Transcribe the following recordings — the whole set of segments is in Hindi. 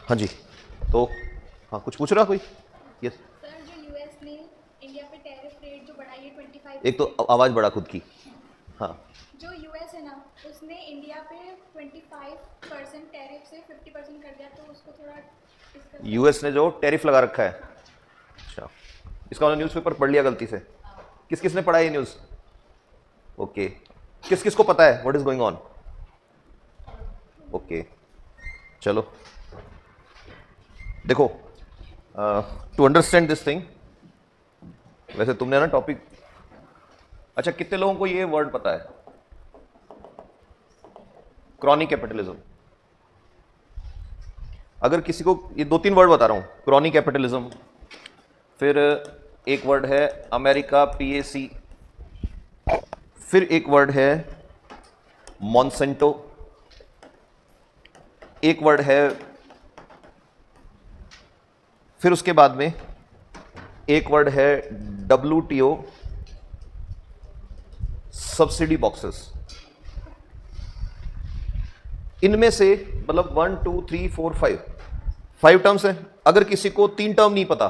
हाँ जी, तो हाँ कुछ पूछ रहा कोई? यस सर, जो यूएस ने इंडिया पे टैरिफ रेट जो बढ़ाई है 25, एक तो आवाज़ बढ़ा खुद की। हाँ जो यूएस है ना उसने इंडिया पे 25% टैरिफ से 50% कर दिया, तो उसको थोड़ा डिस्कस। यूएस ने जो टैरिफ लगा रखा है, अच्छा इसका मैंने न्यूज़पेपर पढ़ लिया गलती से। किस किस ने पढ़ा ये न्यूज़? ओके, किस किस को पता है what is going on? Okay चलो देखो, टू अंडरस्टैंड दिस थिंग, वैसे तुमने ना टॉपिक, अच्छा कितने लोगों को ये वर्ड पता है? Chronic capitalism. अगर किसी को, ये 2-3 वर्ड बता रहा हूं, क्रॉनिक कैपिटलिज्म, फिर एक वर्ड है अमेरिका पीएसी, फिर एक वर्ड है मॉन्सेंटो, एक वर्ड है, फिर उसके बाद में एक वर्ड है WTO, सब्सिडी बॉक्सेस। इनमें से मतलब 1 2 3 4 5 टर्म्स हैं। अगर किसी को 3 टर्म नहीं पता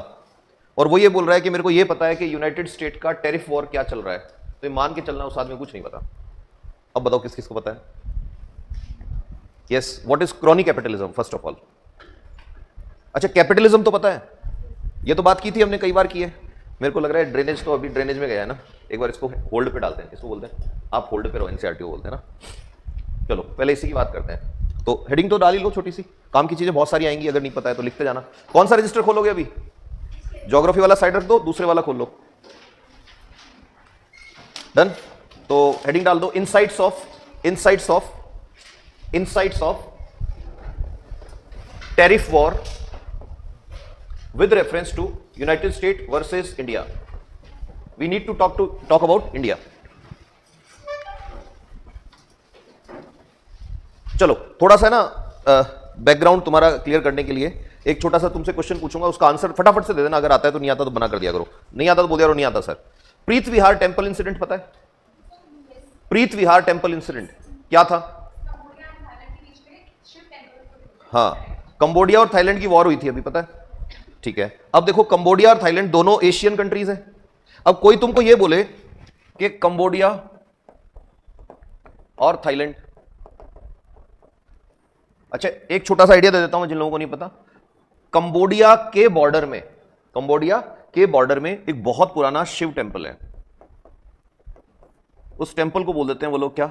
और वो ये बोल रहा है कि मेरे को ये पता है कि यूनाइटेड स्टेट का टैरिफ वॉर क्या चल रहा है, तो ये मान के चलना उस आदमी को कुछ नहीं पता। अब बताओ किस किस को पता है? Yes, what is chronic capitalism first of all? अच्छा कैपिटलिज्म तो पता है, ये तो बात की थी हमने, कई बार की है। मेरे को लग रहा है ड्रेनेज तो अभी ड्रेनेज में गया है ना, एक बार इसको होल्ड पे डालते हैं। इसको बोलते हैं आप होल्ड पे रहो, एनसीईआरटी बोलते हैं ना। चलो पहले इसी की बात करते हैं। तो हेडिंग तो डाल ही लो छोटी सी, काम की चीजें बहुत सारी आएंगी, अगर नहीं पता है तो लिखते जाना। कौन सा रजिस्टर खोलोगे अभी? ज्योग्राफी वाला साइड रख दो, दूसरे वाला खोल लो। डन। तो हेडिंग डाल दो insights of tariff war with reference to United States versus India. We need to talk about India. चलो थोड़ा सा ना बैकग्राउंड तुम्हारा क्लियर करने के लिए एक छोटा सा तुमसे क्वेश्चन पूछूंगा, उसका आंसर फटाफट से दे देना। अगर आता है तो, नहीं आता तो बना कर दिया करो, नहीं आता तो बोल दिया करो नहीं आता सर। प्रीत विहार टेम्पल इंसिडेंट पता है? प्रीत विहार टेम्पल इंसिडेंट क्या था? हाँ, कंबोडिया और थाईलैंड की वॉर हुई थी अभी, पता है? ठीक है, अब देखो कंबोडिया और थाईलैंड दोनों एशियन कंट्रीज हैं। अब कोई तुमको यह बोले कि कंबोडिया और थाईलैंड, अच्छा एक छोटा सा आइडिया दे देता हूं जिन लोगों को नहीं पता। कंबोडिया के बॉर्डर में एक बहुत पुराना शिव टेंपल है, उस टेंपल को बोल देते हैं वो लोग क्या?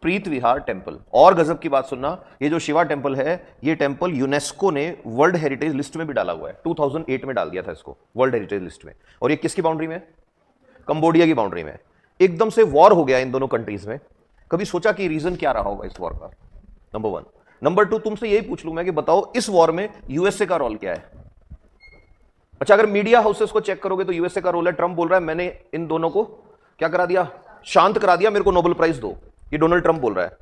प्रीत विहार टेंपल। और गजब की बात सुनना, ये जो शिवा टेंपल है, ये टेंपल यूनेस्को ने वर्ल्ड हेरिटेज लिस्ट में भी डाला हुआ है। 2008 में डाल दिया था इसको वर्ल्ड हेरिटेज लिस्ट में। और ये किसकी बाउंड्री में? कंबोडिया की बाउंड्री में। एकदम से वॉर हो गया इन दोनों कंट्रीज में। कभी सोचा कि रीजन क्या रहा होगा इस वॉर का? नंबर 1। नंबर 2, तुमसे यही पूछ लूं मैं कि बताओ इस वॉर में यूएसए का रोल क्या है? अच्छा अगर मीडिया हाउसेस को चेक करोगे तो यूएसए का रोल है, ट्रंप बोल रहा है मैंने इन दोनों को क्या करा दिया? शांत करा दिया, मेरे को नोबेल प्राइज दो, ये डोनाल्ड ट्रंप बोल रहा है।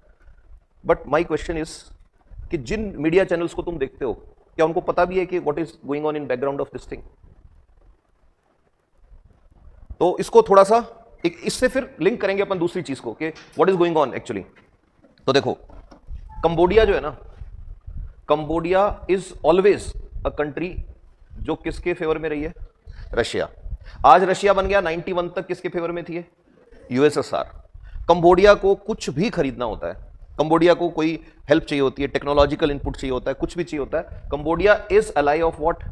बट माई क्वेश्चन इज कि जिन मीडिया चैनल्स को तुम देखते हो, क्या उनको पता भी है कि what is going on in background of this thing? तो इसको थोड़ा सा एक इससे फिर लिंक करेंगे अपन दूसरी चीज को कि what is going on actually. तो देखो कंबोडिया जो है ना, Cambodia is always a country जो किसके फेवर में रही है? रशिया। आज रशिया बन गया, 91 तक किसके फेवर में थी? यूएसएसआर। कंबोडिया को कुछ भी खरीदना होता है, कंबोडिया को कोई हेल्प चाहिए होती है, टेक्नोलॉजिकल इनपुट चाहिए होता है, कुछ भी चाहिए होता है, Cambodia is ally of what?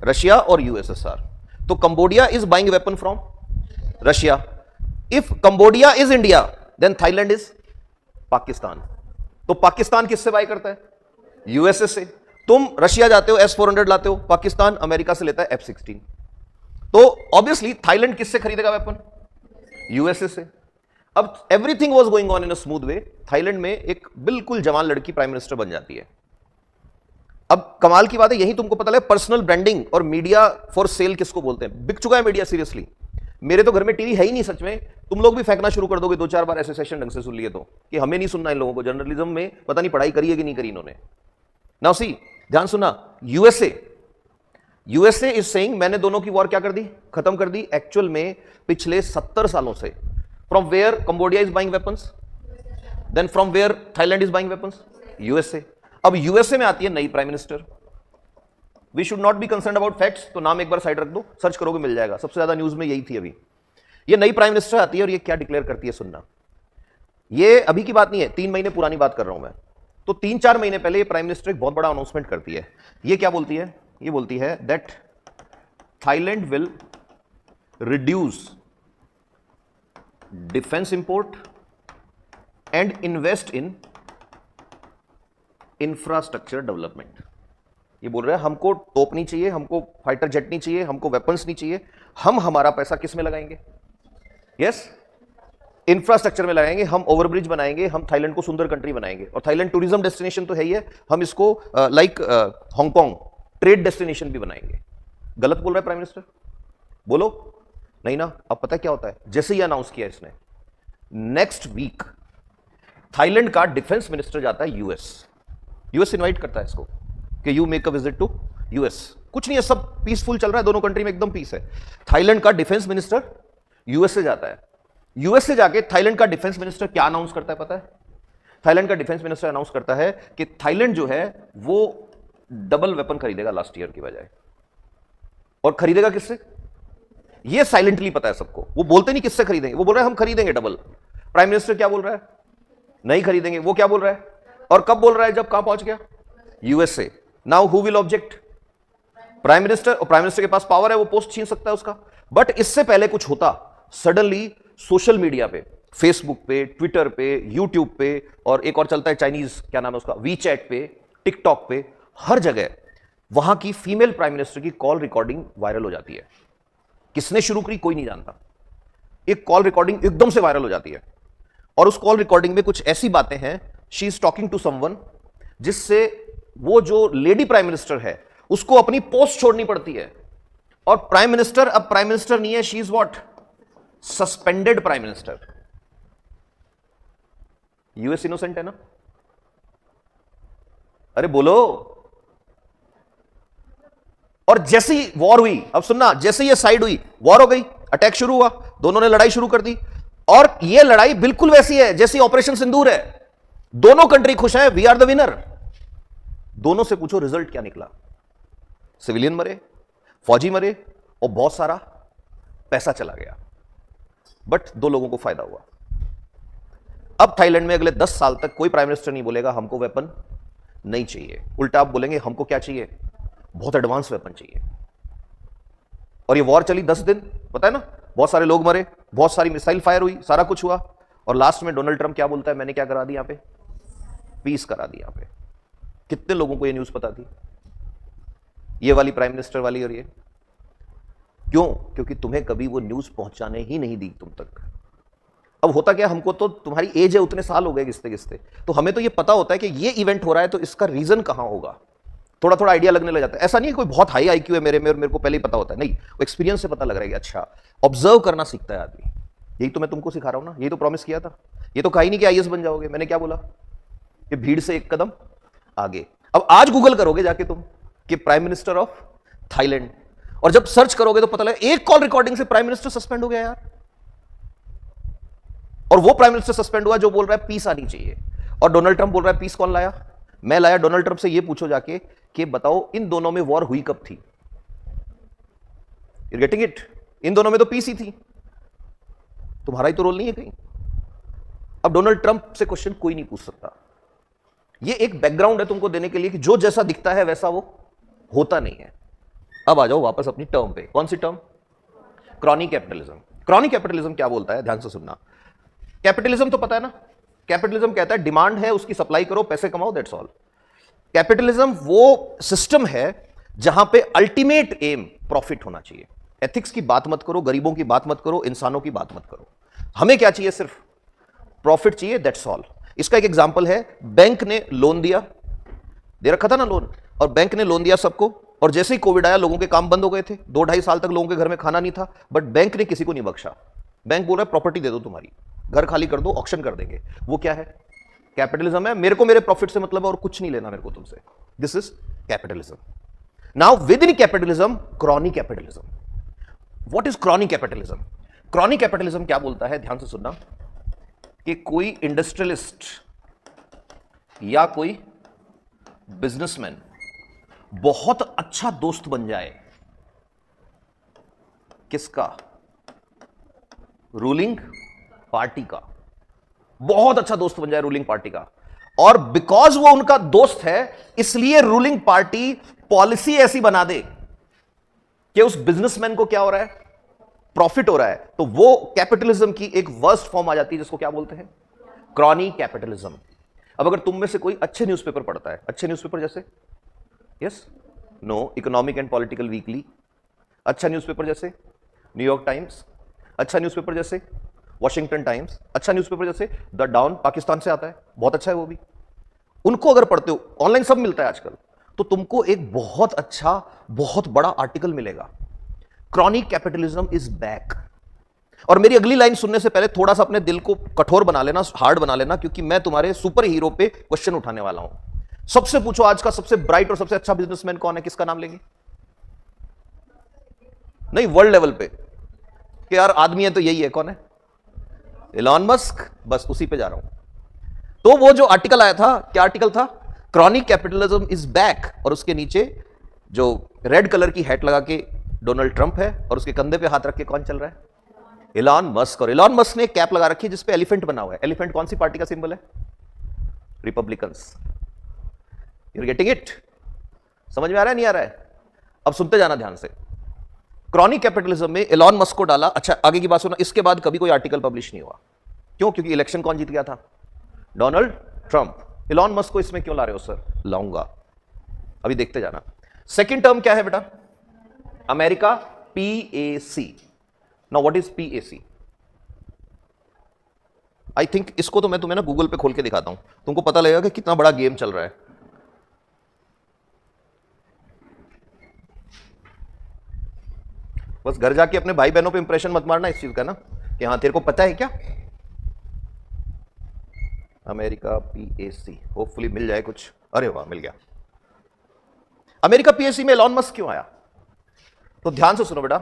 Russia और यूएसएसआर। तो Cambodia is buying weapon from Russia. If Cambodia is India then Thailand is Pakistan. तो पाकिस्तान किससे बाय करता है? यूएसए से। तुम रशिया जाते हो, S-400 लाते हो, पाकिस्तान अमेरिका से लेता है F-16। तो ऑब्वियसली थाईलैंड किससे खरीदेगा वेपन? यूएसए से। अब everything was going on in a smooth way, Thailand में एक बिल्कुल जवान लड़की प्राइम मिनिस्टर बन जाती है। अब कमाल की बात है, यही तुमको पता है पर्सनल ब्रांडिंग और मीडिया फॉर सेल किसको बोलते हैं? बिक चुका है मीडिया सीरियसली। मेरे तो घर में टीवी है ही नहीं सच में, तुम लोग भी फेंकना शुरू कर दोगे 2-4 बार ऐसे सेशन ढंग से सुन लिए तो, कि हमें नहीं सुनना इन लोगों को, जर्नलिज्म में पता नहीं पढ़ाई करी है कि नहीं करी इन्होंने। नाउ सी, ध्यान सुनना, यूएसए इज सेइंग मैंने दोनों की वॉर क्या कर दी? खत्म कर दी। एक्चुअल में पिछले 70 सालों से from where Cambodia is buying weapons, then from where Thailand is buying weapons? USA. अब यूएसए में आती है नई prime minister. We should not be concern about facts, तो नाम एक बार साइड रख दो, सर्च करोगे मिल जाएगा, सबसे ज्यादा न्यूज में यही थी अभी। ये नई प्राइम मिनिस्टर आती है और ये क्या डिक्लेयर करती है सुनना, ये अभी की बात नहीं है, 3 महीने पुरानी बात कर रहा हूं मैं। तो 3-4 महीने पहले ये प्राइम मिनिस्टर एक बहुत बड़ा अनाउंसमेंट करती है। ये क्या बोलती है? ये बोलती है that Thailand will reduce defence import and invest in infrastructure development. ये बोल रहे हैं हमको तोप नहीं चाहिए, हमको फाइटर जेट नहीं चाहिए, हमको वेपन्स नहीं चाहिए, हम हमारा पैसा किस में लगाएंगे? यस, इंफ्रास्ट्रक्चर में लगाएंगे, हम ओवरब्रिज बनाएंगे, हम थाईलैंड को सुंदर कंट्री बनाएंगे। और थाईलैंड टूरिज्म डेस्टिनेशन तो है ही है, हम इसको लाइक हांगकांग ट्रेड डेस्टिनेशन भी बनाएंगे। गलत बोल रहा है प्राइम मिनिस्टर? बोलो नहीं ना। अब पता क्या होता है, जैसे ही अनाउंस किया इसने, नेक्स्ट वीक थाईलैंड का डिफेंस मिनिस्टर जाता है यूएस इनवाइट करता है इसको कि you make a visit to US. कुछ नहीं है, सब पीसफुल चल रहा है, दोनों कंट्री में एकदम पीस है। थाईलैंड का डिफेंस मिनिस्टर यूएस से जाता है, यूएस से जाके थाईलैंड का डिफेंस मिनिस्टर क्या अनाउंस करता है पता है? थाईलैंड का डिफेंस मिनिस्टर अनाउंस करता है कि थाईलैंड जो है वो डबल वेपन खरीदेगा लास्ट ईयर की बजाय। और खरीदेगा किससे? ये साइलेंटली पता है सबको, वो बोलते नहीं किससे खरीदेंगे, वो बोल रहे हैं हम खरीदेंगे डबल। प्राइम मिनिस्टर क्या बोल रहा है? नहीं खरीदेंगे। वो क्या बोल रहा है? और कब बोल रहा है? जब कहां पहुंच गया? USA. Now who will object? Prime minister. और प्राइम मिनिस्टर के पास पावर है, वो पोस्ट छीन सकता है उसका। बट इससे पहले कुछ होता, सडनली सोशल मीडिया पे, फेसबुक पे, ट्विटर पे, यूट्यूब पे, और एक और चलता है चाइनीज, क्या नाम है उसका, वीचैट पे, टिकटॉक पे, हर जगह वहां की फीमेल प्राइम मिनिस्टर की कॉल रिकॉर्डिंग वायरल हो जाती है। किसने शुरू की कोई नहीं जानता, एक कॉल रिकॉर्डिंग एकदम से वायरल हो जाती है। और उस कॉल रिकॉर्डिंग में कुछ ऐसी बातें हैं, she is talking to someone, जिससे वो जो लेडी प्राइम मिनिस्टर है उसको अपनी पोस्ट छोड़नी पड़ती है। और प्राइम मिनिस्टर अब प्राइम मिनिस्टर नहीं है, she is what? Suspended prime minister. US innocent है ना? अरे बोलो। और जैसे ही वॉर हुई, अब सुनना, जैसे ये साइड हुई, वॉर हो गई, अटैक शुरू हुआ, दोनों ने लड़ाई शुरू कर दी। और ये लड़ाई बिल्कुल वैसी है जैसी ऑपरेशन सिंदूर है। दोनों कंट्री खुश हैं, वी आर द विनर। दोनों से पूछो रिजल्ट क्या निकला? सिविलियन मरे, फौजी मरे, और बहुत सारा पैसा चला गया। बट 2 लोगों को फायदा हुआ। अब थाईलैंड में अगले 10 साल तक कोई प्राइम मिनिस्टर नहीं बोलेगा हमको वेपन नहीं चाहिए, उल्टा आप बोलेंगे हमको क्या चाहिए? बहुत एडवांस वेपन चाहिए। और ये वॉर चली 10 दिन, पता है ना, बहुत सारे लोग मरे, बहुत सारी मिसाइल फायर हुई, सारा कुछ हुआ। और लास्ट में डोनाल्ड ट्रंप क्या बोलता है? मैंने क्या करा दी यहां पे? पीस करा दी यहां पे। कितने लोगों को ये न्यूज पता थी? ये वाली प्राइम मिनिस्टर वाली। और ये क्यों? क्योंकि तुम्हें कभी वो न्यूज पहुंचाने ही नहीं दी तुम तक। अब होता क्या, हमको तो तुम्हारी एज है, उतने साल हो गए घिसते घिसते, तो हमें तो ये पता होता है कि ये इवेंट हो रहा है तो इसका रीजन कहां होगा, थोड़ा थोड़ा आइडिया लगने लग जाता है। ऐसा नहीं है कोई बहुत हाई आईक्यू है मेरे में और मेरे को पहले ही पता होता है, नहीं, वो एक्सपीरियंस से पता लग रहा है कि अच्छा, ऑब्जर्व करना सीखता है आदमी। यही तो मैं तुमको सिखा रहा हूं ना, यही तो प्रॉमिस किया था। ये तो कहा ही नहीं कि आईएएस बन जाओगे, मैंने क्या बोला कि भीड़ से एक कदम आगे। अब आज गूगल करोगे जाके तुम कि प्राइम मिनिस्टर ऑफ थाईलैंड, और जब सर्च करोगे तो पता लगा एक कॉल रिकॉर्डिंग से प्राइम मिनिस्टर सस्पेंड हो गया यार। और वो प्राइम मिनिस्टर सस्पेंड हुआ जो बोल रहा है पीस आनी चाहिए। और डोनाल्ड ट्रंप बोल रहा है पीस कौन लाया? मैं लाया। डोनाल्ड ट्रंप से ये पूछो जाके कि बताओ इन दोनों में वॉर हुई कब थी? You getting it? इन दोनों में तो पीस ही थी, तुम्हारा ही तो रोल नहीं है कहीं। अब डोनाल्ड ट्रंप से क्वेश्चन कोई नहीं पूछ सकता। ये एक बैकग्राउंड है तुमको देने के लिए कि जो जैसा दिखता है वैसा वो होता नहीं है। अब आ जाओ वापस अपनी टर्म पे। कौन सी term? Crony capitalism. Crony capitalism क्या बोलता है, ध्यान से सुनना। कैपिटलिज्म तो पता है ना, कैपिटलिज्म कहता है डिमांड है, उसकी सप्लाई करो, पैसे कमाओ, दैट्स ऑल। कैपिटलिज्म वो सिस्टम है जहां पे अल्टीमेट एम प्रॉफिट होना चाहिए। एथिक्स की बात मत करो, गरीबों की बात मत करो, इंसानों की बात मत करो। हमें क्या चाहिए? सिर्फ प्रॉफिट चाहिए, दैट्स ऑल। इसका एक एग्जांपल है, बैंक ने लोन दिया, दे रखा था ना लोन, और बैंक ने लोन दिया सबको, और जैसे ही कोविड आया लोगों के काम बंद हो गए थे, 2-2.5 साल तक लोगों के घर में खाना नहीं था, बट बैंक ने किसी को नहीं बख्शा। बैंक बोल रहा है प्रॉपर्टी दे दो, तुम्हारी घर खाली कर दो, ऑक्शन कर देंगे। वो क्या है? कैपिटलिज्म है। मेरे को मेरे प्रॉफिट से मतलब है और कुछ नहीं लेना मेरे को तुमसे। This is capitalism. Now within capitalism, crony capitalism. What is crony capitalism? Crony capitalism क्या बोलता है, ध्यान से सुनना, कि कोई इंडस्ट्रियलिस्ट या कोई बिजनेसमैन बहुत अच्छा दोस्त बन जाए किसका? रूलिंग पार्टी का। बहुत अच्छा दोस्त बन जाए रूलिंग पार्टी का, और बिकॉज वो उनका दोस्त है इसलिए रूलिंग पार्टी पॉलिसी ऐसी बना दे कि उस बिजनेसमैन को क्या हो रहा है? प्रॉफिट हो रहा है। तो वो कैपिटलिज्म की एक वर्स्ट फॉर्म आ जाती है जिसको क्या बोलते हैं? Crony capitalism. अब अगर तुम में से कोई अच्छे न्यूज़पेपर पढ़ता है, अच्छे न्यूज़पेपर जैसे यस नो इकोनॉमिक एंड पॉलिटिकल वीकली, अच्छा न्यूज़पेपर जैसे न्यूयॉर्क टाइम्स, अच्छा न्यूज़पेपर जैसे वॉशिंगटन टाइम्स, अच्छा न्यूज़पेपर जैसे द डाउन, पाकिस्तान से आता है, बहुत अच्छा है वो भी, उनको अगर पढ़ते हो, ऑनलाइन सब मिलता है आजकल, तो तुमको एक बहुत अच्छा बहुत बड़ा आर्टिकल मिलेगा, क्रॉनिक कैपिटलिज्म इज बैक। और मेरी अगली लाइन सुनने से पहले थोड़ा सा अपने दिल को कठोर बना लेना, हार्ड बना लेना, क्योंकि मैं तुम्हारे सुपर हीरो पे क्वेश्चन उठाने वाला हूं। सबसे पूछो आज का सबसे ब्राइट और सबसे अच्छा बिजनेसमैन कौन है? किसका नाम लेंगे? नहीं, वर्ल्ड लेवल पे कि यार आदमी है तो यही है, कौन है? Elon Musk. बस उसी पे जा रहा हूं। तो वो जो आर्टिकल आया था, क्या आर्टिकल था? क्रॉनिक कैपिटलिज्म इज बैक, और उसके नीचे जो रेड कलर की हैट लगा के डोनाल्ड ट्रंप है, और उसके कंधे पे हाथ रख के कौन चल रहा है? Elon Musk. और इलॉन मस्क ने एक कैप लगा रखी है जिसपे एलिफेंट बना हुआ है। एलिफेंट कौन सी पार्टी का सिंबल है? Republicans. You are getting it? समझ में आ रहा है नहीं आ रहा है? अब सुनते जाना ध्यान से। क्रॉनिक कैपिटलिज्म में इलॉन मस्क को डाला। अच्छा, आगे की बात सुना, इसके बाद कभी कोई आर्टिकल पब्लिश नहीं हुआ। क्यों? क्योंकि इलेक्शन कौन जीत गया था? Donald Trump. इलॉन मस्क को इसमें क्यों ला रहे हो सर? लाऊंगा, अभी देखते जाना। सेकंड टर्म क्या है बेटा? America PAC। Now what is PAC? I think इसको तो मैं तुम्हें ना गूगल पे खोल के दिखाता हूं, तुमको पता लगेगा कि कितना बड़ा गेम चल रहा है। बस घर जाके अपने भाई बहनों पे इंप्रेशन मत मारना इस चीज का ना, कि हाँ तेरे को पता है क्या। अमेरिका PAC, होपफुली मिल जाए कुछ। अरे वाह, मिल गया। अमेरिका PAC में एलॉन मस्क क्यों आया? तो ध्यान से सुनो बेटा,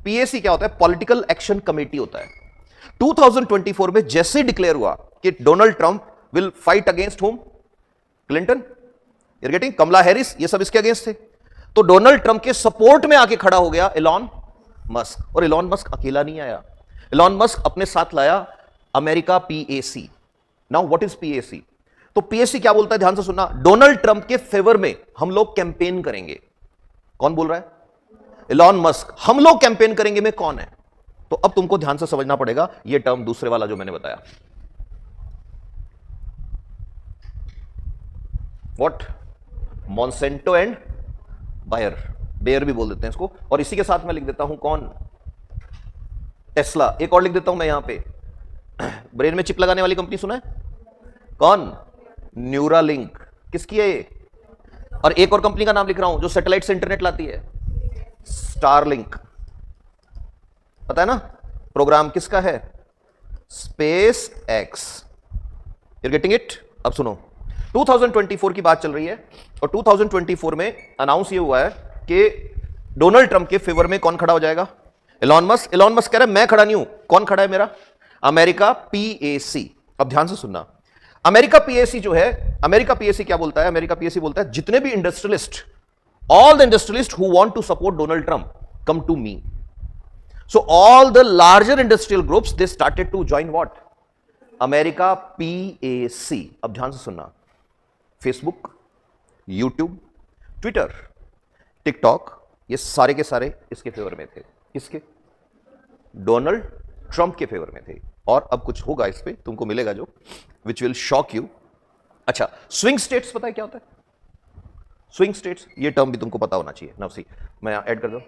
PAC क्या होता है? पॉलिटिकल एक्शन कमेटी होता है। 2024 में जैसे डिक्लेयर हुआ कि Donald Trump will fight against होम, Clinton, you're getting, Kamala Harris, ये सब इसके अगेंस्ट थे, तो डोनाल्ड ट्रंप के सपोर्ट में आके खड़ा हो गया एलॉन मस्क। और एलॉन मस्क अकेला नहीं आया, एलॉन मस्क अपने साथ लाया America PAC। Now what is PAC? तो PAC क्या बोलता है? ध्यान से सुनना। डोनाल्ड ट्रंप के फेवर में हम लोग कैंपेन करेंगे। कौन बोल रहा है? Elon Musk. हम लोग कैंपेन करेंगे में कौन है? तो अब तुमको ध्यान से समझना पड़ेगा ये टर्म दूसरे वाला जो मैंने बताया। What? Monsanto and Bayer, Bayer भी बोल देते हैं इसको। और इसी के साथ मैं लिख देता हूं कौन? टेस्ला। एक और लिख देता हूं मैं यहां पे, ब्रेन में चिप लगाने वाली कंपनी सुना है? कौन? न्यूरालिंक। किसकी है ये? और एक और कंपनी का नाम लिख रहा हूं जो सैटेलाइट से इंटरनेट लाती है, स्टारलिंक। पता है ना प्रोग्राम किसका है? Space x. You're getting it? अब सुनो, 2024 की बात चल रही है, और 2024 में अनाउंस ये हुआ है कि डोनाल्ड ट्रंप के फेवर में कौन खड़ा हो जाएगा? Elon Musk. एलॉन मस्क कह रहा है मैं खड़ा नहीं हूं, कौन खड़ा है मेरा? America PAC। अब ध्यान से सुनना, अमेरिका PAC जो है, अमेरिका PAC क्या बोलता है? अमेरिका PAC बोलता है जितने भी industrialist, all the industrialists who want to support Donald Trump come to me. So all the larger industrial groups, they started to join what? America PAC. अब ध्यान से सुनना, Facebook, YouTube, Twitter, TikTok, ये सारे के सारे इसके फेवर में थे। किसके? डोनाल्ड ट्रंप के फेवर में थे। और अब कुछ होगा इस पे, तुमको मिलेगा जो विच विल शॉक यू। अच्छा, स्विंग स्टेट्स पता है क्या होता है? स्विंग स्टेट्स, ये टर्म भी तुमको पता होना चाहिए। नाउ सी, मैं ऐड कर दूं।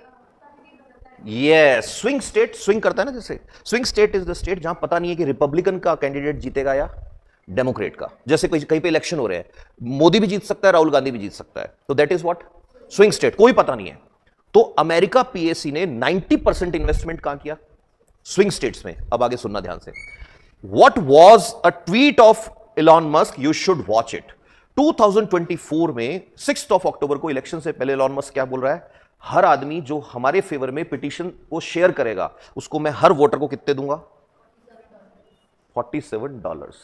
यस, स्विंग स्टेट, स्विंग करता है ना जैसे। Swing state is the state जहां पता नहीं है कि रिपब्लिकन का कैंडिडेट जीतेगा या डेमोक्रेट का। जैसे कहीं पे इलेक्शन हो रहे हैं, मोदी भी जीत सकता है, राहुल गांधी भी जीत सकता है, तो that is what? Swing state, कोई पता नहीं है। तो अमेरिका PAC ने 90% इन्वेस्टमेंट कहां किया? स्विंग स्टेट्स में। अब आगे सुनना ध्यान से। What was a tweet of Elon Musk? You should watch it. 2024 में 6 अक्टूबर को, इलेक्शन से पहले, एलॉन मस्क क्या बोल रहा है? हर आदमी जो हमारे फेवर में पिटीशन को शेयर करेगा उसको मैं हर वोटर को कितने दूंगा? $47।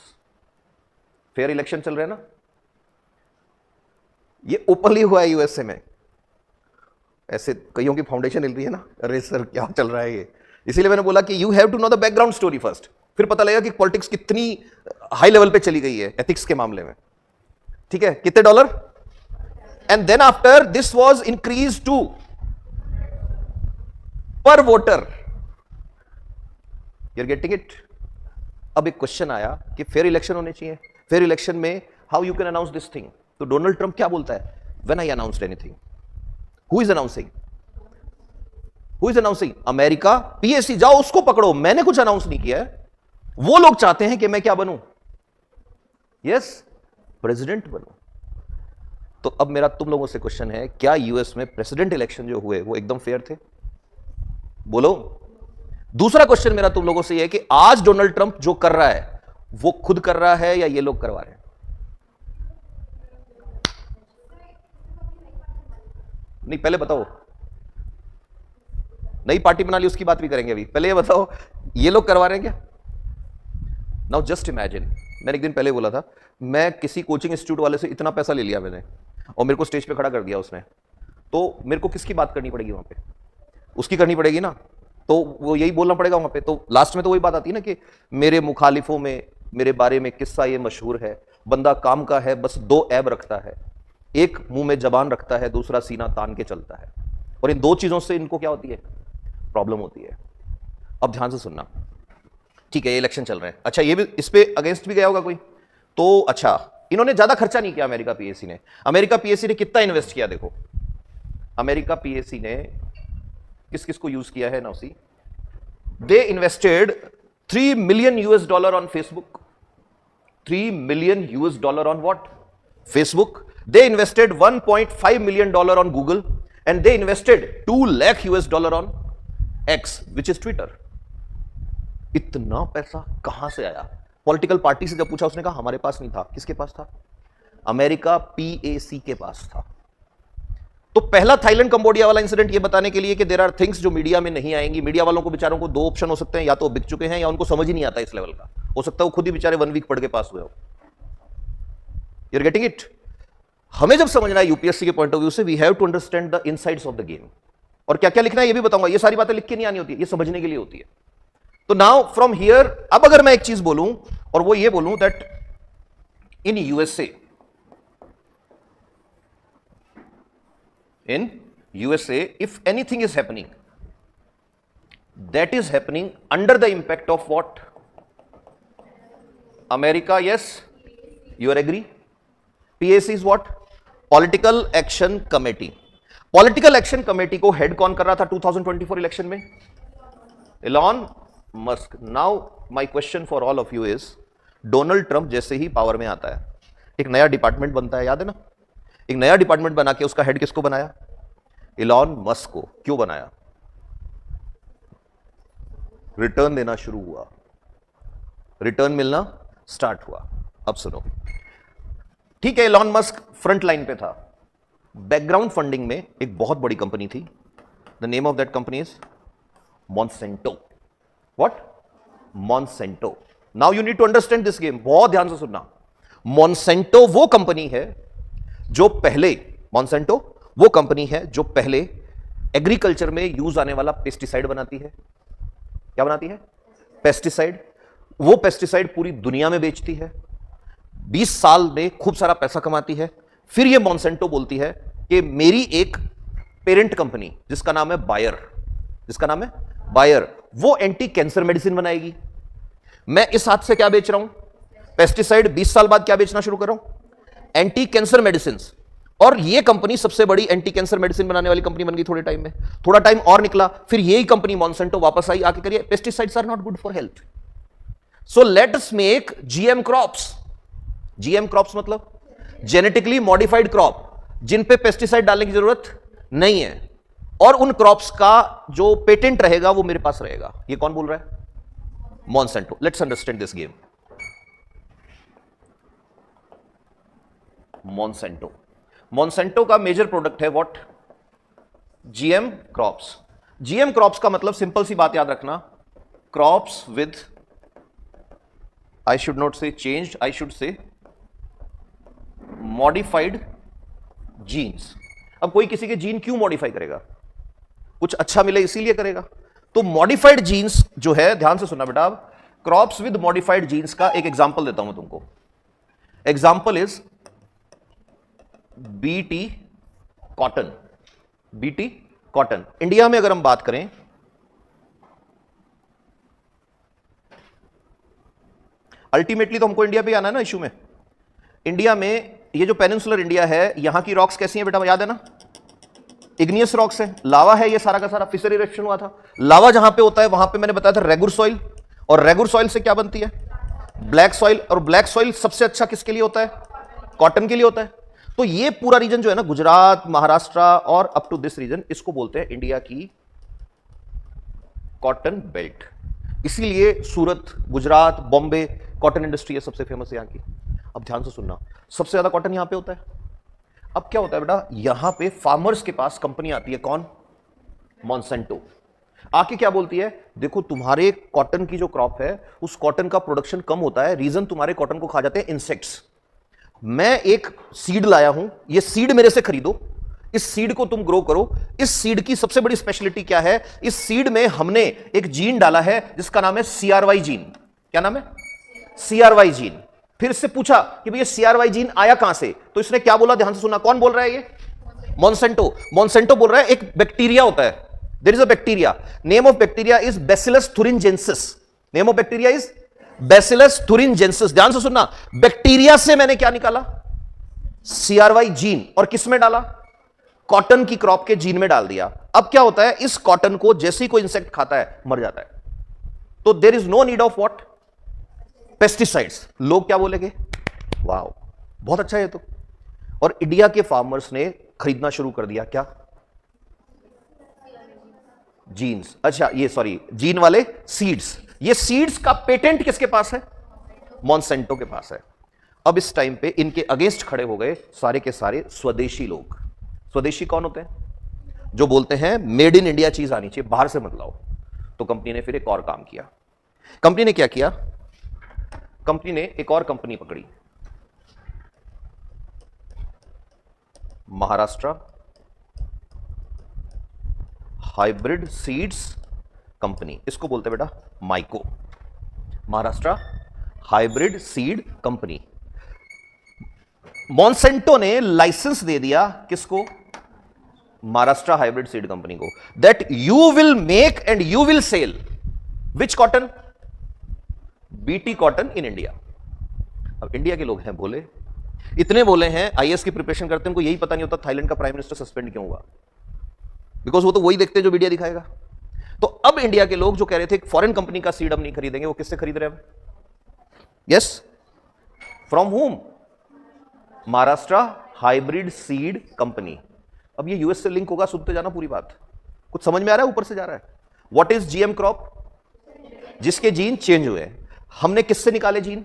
फेयर इलेक्शन चल रहे हैं ना? ये ओपनली हुआ है यूएसए में। ऐसे कईयों की फाउंडेशन हिल रही है ना, अरे सर क्या चल रहा है ये। इसीलिए मैंने बोला कि you have to know the background story first, फिर पता लगेगा कि पॉलिटिक्स कितनी हाई लेवल पे चली गई है एथिक्स के मामले में। ठीक है, कितने dollar? And then after this was increase to per voter. You are getting it? अब एक क्वेश्चन आया कि फेयर इलेक्शन होने चाहिए। फेयर इलेक्शन में how you can announce this thing? तो डोनाल्ड ट्रंप क्या बोलता है? When I announced anything. Who is announcing? Who is announcing? America PAC. जाओ उसको पकड़ो, मैंने कुछ अनाउंस नहीं किया है। वो लोग चाहते हैं कि मैं क्या बनूं? Yes, president बनूं। तो अब मेरा तुम लोगों से क्वेश्चन है, क्या यूएस में प्रेसिडेंट इलेक्शन जो हुए वो एकदम फेयर थे? बोलो। दूसरा क्वेश्चन मेरा तुम लोगों से यह है कि आज डोनाल्ड ट्रंप जो कर रहा है वो खुद कर रहा है या ये लोग करवा रहे हैं? नहीं, पहले बताओ। नई पार्टी बना ली, उसकी बात भी करेंगे अभी। पहले ये बताओ, ये लोग करवा रहे हैं क्या? नाउ जस्ट इमेजिन, मैंने एक दिन पहले बोला था, मैं किसी कोचिंग इंस्टीट्यूट वाले से इतना पैसा ले लिया मैंने, और मेरे को स्टेज पे खड़ा कर दिया उसने, तो मेरे को किसकी बात करनी पड़ेगी वहां पे? उसकी करनी पड़ेगी ना। तो वो यही बोलना पड़ेगा वहां पे। तो लास्ट में तो वही बात आती है ना कि मेरे मुखालिफों में मेरे बारे में किस्सा ये मशहूर है, बंदा काम का है, बस दो ऐब रखता है, एक मुंह में जबान रखता है, दूसरा सीना तान के चलता है। और इन दो चीजों से इनको क्या होती है? प्रॉब्लम होती है। अब ध्यान से सुनना, ठीक है? ये इलेक्शन चल रहे हैं। अच्छा, ये भी इस पे अगेंस्ट भी गया होगा कोई? तो अच्छा, इन्होंने ज्यादा खर्चा नहीं किया अमेरिका पीएसी ने। अमेरिका पीएसी ने कितना इन्वेस्ट किया देखो। अमेरिका पीएसी ने किस किस को यूज किया है ना? उसी दे invested $3 million on Facebook. $3 million on what? Facebook. They invested $1.5 million on Google, and they invested $2 lakh on x, which is Twitter. इतना पैसा कहां से आया? पॉलिटिकल पार्टी से जब पूछा, उसने कहा हमारे पास नहीं था। किसके पास था? अमेरिका पीएसी के पास था। तो पहला थाईलैंड कंबोडिया वाला इंसिडेंट ये बताने के लिए कि देयर आर थिंग्स जो मीडिया में नहीं आएंगी। मीडिया वालों को बेचारों को दो ऑप्शन हो सकते हैं, या तो बिक चुके हैं या उनको समझ ही नहीं आता इस लेवल का। हो सकता है वो खुद ही बेचारे 1 वीक पढ़ के पास हुए हो। You are getting it? हमें जब समझना है यूपीएससी के पॉइंट ऑफ व्यू से, we have to understand the insides of the game. और क्या क्या लिखना है ये भी बताऊंगा। ये सारी बातें लिख के नहीं आनी होती है, ये समझने के लिए होती है। तो नाउ फ्रॉम हियर, अब अगर मैं एक चीज बोलूं और वो ये बोलूं that in USA, if anything is happening, that is happening under the impact of what? America, yes? You are agree? PAC is what? Political Action Committee. Political Action Committee को हेड कौन कर रहा था 2024 इलेक्शन में? Elon Musk. Now my question for all of you is, Donald Trump जैसे ही पावर में आता है, एक नया डिपार्टमेंट बनता है, याद है ना? एक नया डिपार्टमेंट बना के उसका हेड किसको बनाया? एलॉन मस्क को। क्यों बनाया? रिटर्न देना शुरू हुआ, रिटर्न मिलना स्टार्ट हुआ। अब सुनो, ठीक है, एलॉन मस्क फ्रंट लाइन पे था। बैकग्राउंड फंडिंग में एक बहुत बड़ी कंपनी थी। The name of that company is Monsanto. What? Monsanto. Now you need to understand this game, बहुत ध्यान से सुनना। मॉन्सेंटो वो कंपनी है जो पहले, मॉन्सेंटो वो कंपनी है जो पहले एग्रीकल्चर में यूज आने वाला पेस्टिसाइड बनाती है। क्या बनाती है? पेस्टिसाइड। वो पेस्टिसाइड पूरी दुनिया में बेचती है, 20 साल में खूब सारा पैसा कमाती है। फिर ये मॉन्सेंटो बोलती है कि मेरी एक पेरेंट कंपनी जिसका नाम है बायर, जिसका नाम है बायर, वो एंटी कैंसर मेडिसिन बनाएगी। मैं इस हाथ से क्या बेच रहा हूं? पेस्टिसाइड। 20 साल बाद क्या बेचना शुरू कर रहा हूं? Anti cancer medicine. और ये कंपनी सबसे बड़ी एंटी कैंसर मेडिसिन बनाने वाली कंपनी बन गई थोड़े टाइम में। थोड़ा टाइम और निकला, फिर यही कंपनी मॉन्सेंटो वापस आई, आके करिए pesticides are not good for health, so let us make GM crops. GM crops मतलब जेनेटिकली मॉडिफाइड क्रॉप, जिन पे पेस्टिसाइड डालने की जरूरत नहीं है, और उन क्रॉप्स का जो पेटेंट रहेगा वो मेरे पास रहेगा। ये कौन बोल रहा है? Monsanto. Let's understand this game. Monsanto, Monsanto का मेजर प्रोडक्ट है what? GM crops. GM crops का मतलब सिंपल सी बात याद रखना, crops with, I should not say changed, I should say modified genes. अब कोई किसी के जीन क्यों मॉडिफाई करेगा? कुछ अच्छा मिले इसीलिए करेगा। तो मॉडिफाइड जीन्स जो है, ध्यान से सुनना बेटा, अब क्रॉप्स विद मॉडिफाइड जीन्स का एक एग्जांपल देता हूं मैं तुमको। Example is BT cotton. BT cotton India में अगर हम बात करें, अल्टीमेटली तो हमको इंडिया पे आना है ना इशू में। इंडिया में ये जो पेनिनसुलर इंडिया है, यहां की रॉक्स कैसी हैं बेटा, याद है ना? इग्नियस रॉक्स है, लावा है, ये सारा का सारा फिशर इरेप्शन हुआ था। लावा जहां पे होता है वहां पे मैंने बताया था रेगुर सॉइल, और रेगुर सॉइल से क्या बनती है? Black soil. और ब्लैक सॉइल सबसे अच्छा किसके लिए होता है? कॉटन के लिए होता है। तो ये पूरा रीजन जो है ना, गुजरात, महाराष्ट्र और अप टू दिस रीजन, इसको बोलते हैं इंडिया की कॉटन बेल्ट। इसीलिए सूरत, गुजरात, बॉम्बे कॉटन इंडस्ट्री है सबसे फेमस यहां की। अब ध्यान से सुनना, सबसे ज्यादा कॉटन यहां पे होता है। अब क्या होता है बेटा, यहां पे फार्मर्स के पास कंपनी आती है, कौन? मॉन्सेंटो। आके क्या बोलती है, देखो तुम्हारे कॉटन की जो क्रॉप है, उस कॉटन का प्रोडक्शन कम होता है, रीजन तुम्हारे कॉटन को खा जाते हैं इंसेक्ट्स। मैं एक सीड लाया हूं, ये सीड मेरे से खरीदो, इस सीड को तुम ग्रो करो। इस सीड की सबसे बड़ी स्पेशलिटी क्या है? इस सीड में हमने एक जीन डाला है जिसका नाम है CRY जीन। क्या नाम है? CRY gene. फिर इससे पूछा कि भैया CRY जीन आया कहां से, तो इसने क्या बोला, ध्यान से सुनना। कौन बोल रहा है ये? मॉन्सेंटो। मॉन्सेंटो बोल रहा है एक बैक्टीरिया होता है, there is a bacteria, name of bacteria is Bacillus thuringiensis। Name of bacteria is Bacillus thuringiensis। ध्यान से सुनना, बैक्टीरिया से मैंने क्या निकाला? CRY gene. और किस में डाला? कॉटन की क्रॉप के जीन में डाल दिया। अब क्या होता है, इस कॉटन को जैसे ही कोई इंसेक्ट खाता है मर जाता है। तो there is no need of what? Pesticides. लोग क्या बोलेंगे, वाह बहुत अच्छा है तो। और इंडिया के फार्मर्स ने खरीदना शुरू कर दिया क्या? जीन्स। अच्छा ये सॉरी, जीन वाले सीड्स। ये सीड्स का पेटेंट किसके पास है? मॉन्सेंटो के पास है। अब इस टाइम पे इनके अगेंस्ट खड़े हो गए सारे के सारे स्वदेशी लोग। स्वदेशी कौन होते हैं? जो बोलते हैं मेड इन इंडिया चीज आनी चाहिए, बाहर से मत लाओ। तो कंपनी ने फिर एक और काम किया। कंपनी ने क्या किया? कंपनी ने एक और कंपनी पकड़ी, महाराष्ट्र हाइब्रिड सीड्स कंपनी। इसको बोलते हैं बेटा Mahyco, Maharashtra hybrid seed company. Monsanto ने लाइसेंस दे दिया किसको? महाराष्ट्र हाइब्रिड सीड कंपनी को, that you will make and you will sell which cotton? BT cotton in India. अब इंडिया के लोग हैं बोले, इतने बोले हैं, आईएएस की प्रिपरेशन करते हैं, उनको यही पता नहीं होता थाईलैंड का प्राइम मिनिस्टर सस्पेंड क्यों हुआ, बिकॉज वो तो वही देखते हैं जो मीडिया दिखाएगा। तो अब इंडिया के लोग जो कह रहे थे फॉरेन कंपनी का सीड हम नहीं खरीदेंगे, वो किससे खरीद रहे हैं? Yes, from home? Maharashtra hybrid seed company. अब ये यूएस से लिंक होगा, सुनते जाना पूरी बात, कुछ समझ में आ रहा है, ऊपर से जा रहा है। What is GM crop? जिसके जीन चेंज हुए हैं। हमने किससे निकाले जीन?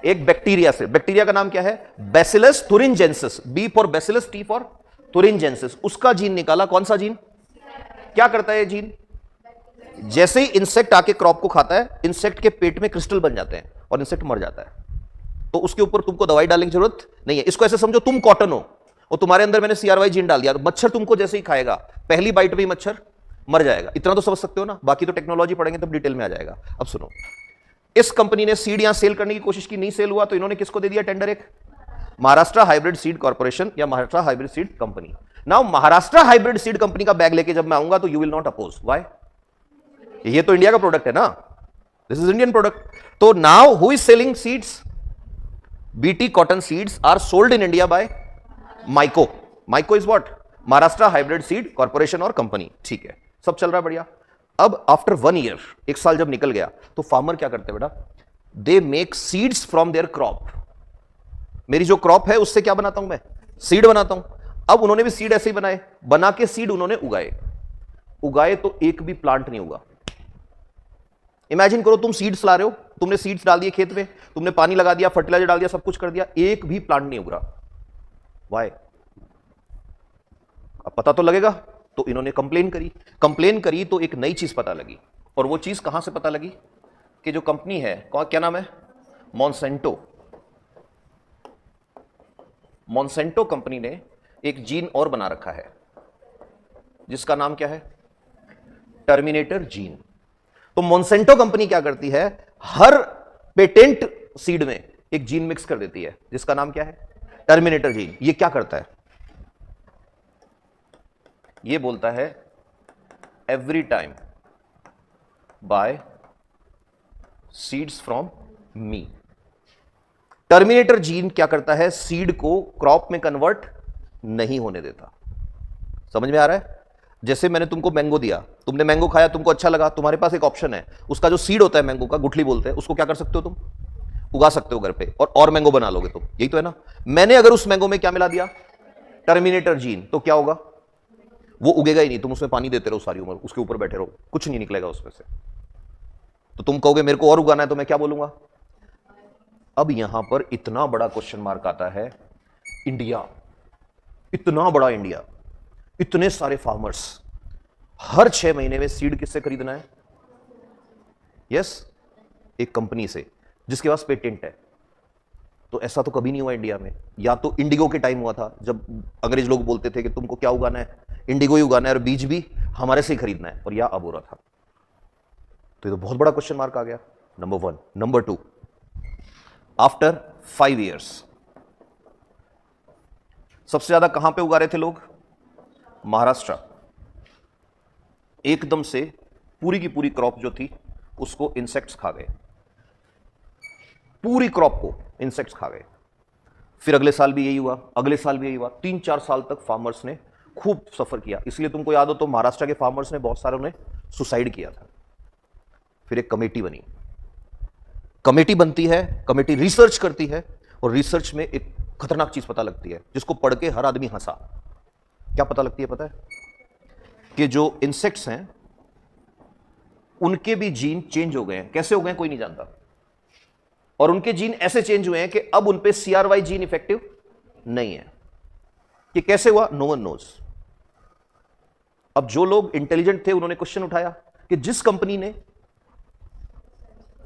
एक बैक्टीरिया से। बैक्टीरिया का नाम क्या है? Bacillus thuringiensis। B for Bacillus, T for thuringiensis। उसका जीन निकाला। कौन सा जीन? क्या करता है ये जीन? जैसे ही इंसेक्ट आके क्रॉप को खाता है, इंसेक्ट के पेट में क्रिस्टल बन जाते हैं और इंसेक्ट मर जाता है। तो उसके ऊपर तुमको दवाई डालने की जरूरत नहीं है। इसको ऐसे समझो, तुम कॉटन हो और तुम्हारे अंदर मैंने CRY जीन डाल दिया, तो मच्छर तुमको जैसे ही खाएगा, पहली बाइट में ही मच्छर मर जाएगा। इतना तो समझ सकते हो ना, बाकी तो टेक्नोलॉजी पढ़ेंगे तब डिटेल में आ जाएगा। अब सुनो, इस कंपनी ने सीड यहां सेल करने की कोशिश की, नहीं सेल हुआ, तो इन्होंने किसको दे दिया टेंडर? एक महाराष्ट्र हाइब्रिड सीड कॉर्पोरेशन या Maharashtra hybrid seed company. Now Maharashtra hybrid seed company का बैग लेके जब मैं आऊंगा तो you will not oppose. Why? ये तो इंडिया का प्रोडक्ट है ना, दिस इज इंडियन प्रोडक्ट। तो now who is selling seeds? BT cotton seeds are sold in India by Mahyco. Mahyco is what? Maharashtra hybrid seed corporation और कंपनी। ठीक है, सब चल रहा है बढ़िया। अब आफ्टर 1 ईयर, 1 साल जब निकल गया, तो फार्मर क्या करते हैं बेटा? They make seeds from their crop. मेरी जो क्रॉप है उससे क्या बनाता हूं मैं? सीड बनाता हूं। अब उन्होंने भी सीड ऐसे ही बनाए, बना के सीड उन्होंने उगाए तो एक भी प्लांट नहीं उगा। इमेजिन करो, तुम सीड्स ला रहे हो, तुमने सीड्स डाल दिए खेत में, तुमने पानी लगा दिया, फर्टिलाइजर डाल दिया, सब कुछ कर दिया, एक भी प्लांट नहीं उगा। वाई? अब पता तो लगेगा। तो इन्होंने कंप्लेन करी तो एक नई चीज पता लगी। और वो चीज कहां से पता लगी? कि जो कंपनी है, क्या नाम है? मॉन्सेंटो। मॉन्सेंटो कंपनी ने एक जीन और बना रखा है जिसका नाम क्या है? Terminator gene. तो मोंसेंटो कंपनी क्या करती है? हर पेटेंट सीड में एक जीन मिक्स कर देती है जिसका नाम क्या है? Terminator gene. ये क्या करता है? ये बोलता है every time buy seeds from me. Terminator gene क्या करता है? सीड को क्रॉप में कन्वर्ट नहीं होने देता। समझ में आ रहा है? जैसे मैंने तुमको मैंगो दिया, तुमने मैंगो खाया, तुमको अच्छा लगा, तुम्हारे पास एक ऑप्शन है, उसका जो सीड होता है मैंगो का, गुठली बोलते हैं, उसको क्या कर सकते हो? तुम उगा सकते हो घर पे और मैंगो बना लोगे तुम। यही तो है ना? मैंने अगर उस मैंगो में क्या मिला दिया? टर्मिनेटर जीन, तो क्या होगा? वो उगेगा ही नहीं। तुम उसमें पानी देते रहो सारी उम्र, उसके ऊपर बैठे रहो, कुछ नहीं निकलेगा उसमें से। तो तुम कहोगे मेरे को और उगाना है, तो मैं क्या बोलूंगा? अब यहां पर इतना बड़ा क्वेश्चन मार्क आता है। इंडिया, इतना बड़ा इंडिया, इतने सारे फार्मर्स, हर 6 महीने में सीड किससे खरीदना है? यस, एक कंपनी से जिसके पास पेटेंट है। तो ऐसा तो कभी नहीं हुआ इंडिया में। या तो इंडिगो के टाइम हुआ था, जब अंग्रेज लोग बोलते थे कि तुमको क्या उगाना है? इंडिगो ही उगाना है और बीज भी हमारे से ही खरीदना है, और या अब हो रहा था। तो ये तो बहुत बड़ा क्वेश्चन मार्क आ गया, नंबर 1। नंबर 2, आफ्टर 5 years सबसे ज्यादा कहां पे उगा रहे थे लोग? महाराष्ट्र। एकदम से पूरी की पूरी क्रॉप जो थी उसको इंसेक्ट्स खा गए, पूरी क्रॉप को इंसेक्ट्स खा गए। फिर अगले साल भी यही हुआ, अगले साल भी यही हुआ। 3-4 साल तक फार्मर्स ने खूब सफर किया। इसलिए तुमको याद हो तो महाराष्ट्र के फार्मर्स ने, बहुत सारों ने सुसाइड किया था। फिर एक कमेटी बनी, कमेटी बनती है, कमेटी रिसर्च करती है, और रिसर्च में एक खतरनाक चीज पता लगती है जिसको पढ़ के हर आदमी हंसा। क्या पता लगती है पता है? कि जो इंसेक्ट्स हैं उनके भी जीन चेंज हो गए हैं। कैसे हो गए कोई नहीं जानता, और उनके जीन ऐसे चेंज हुए हैं कि अब उन पे CRY जीन इफेक्टिव नहीं है। कि कैसे हुआ? No one knows. अब जो लोग इंटेलिजेंट थे उन्होंने क्वेश्चन उठाया कि जिस कंपनी ने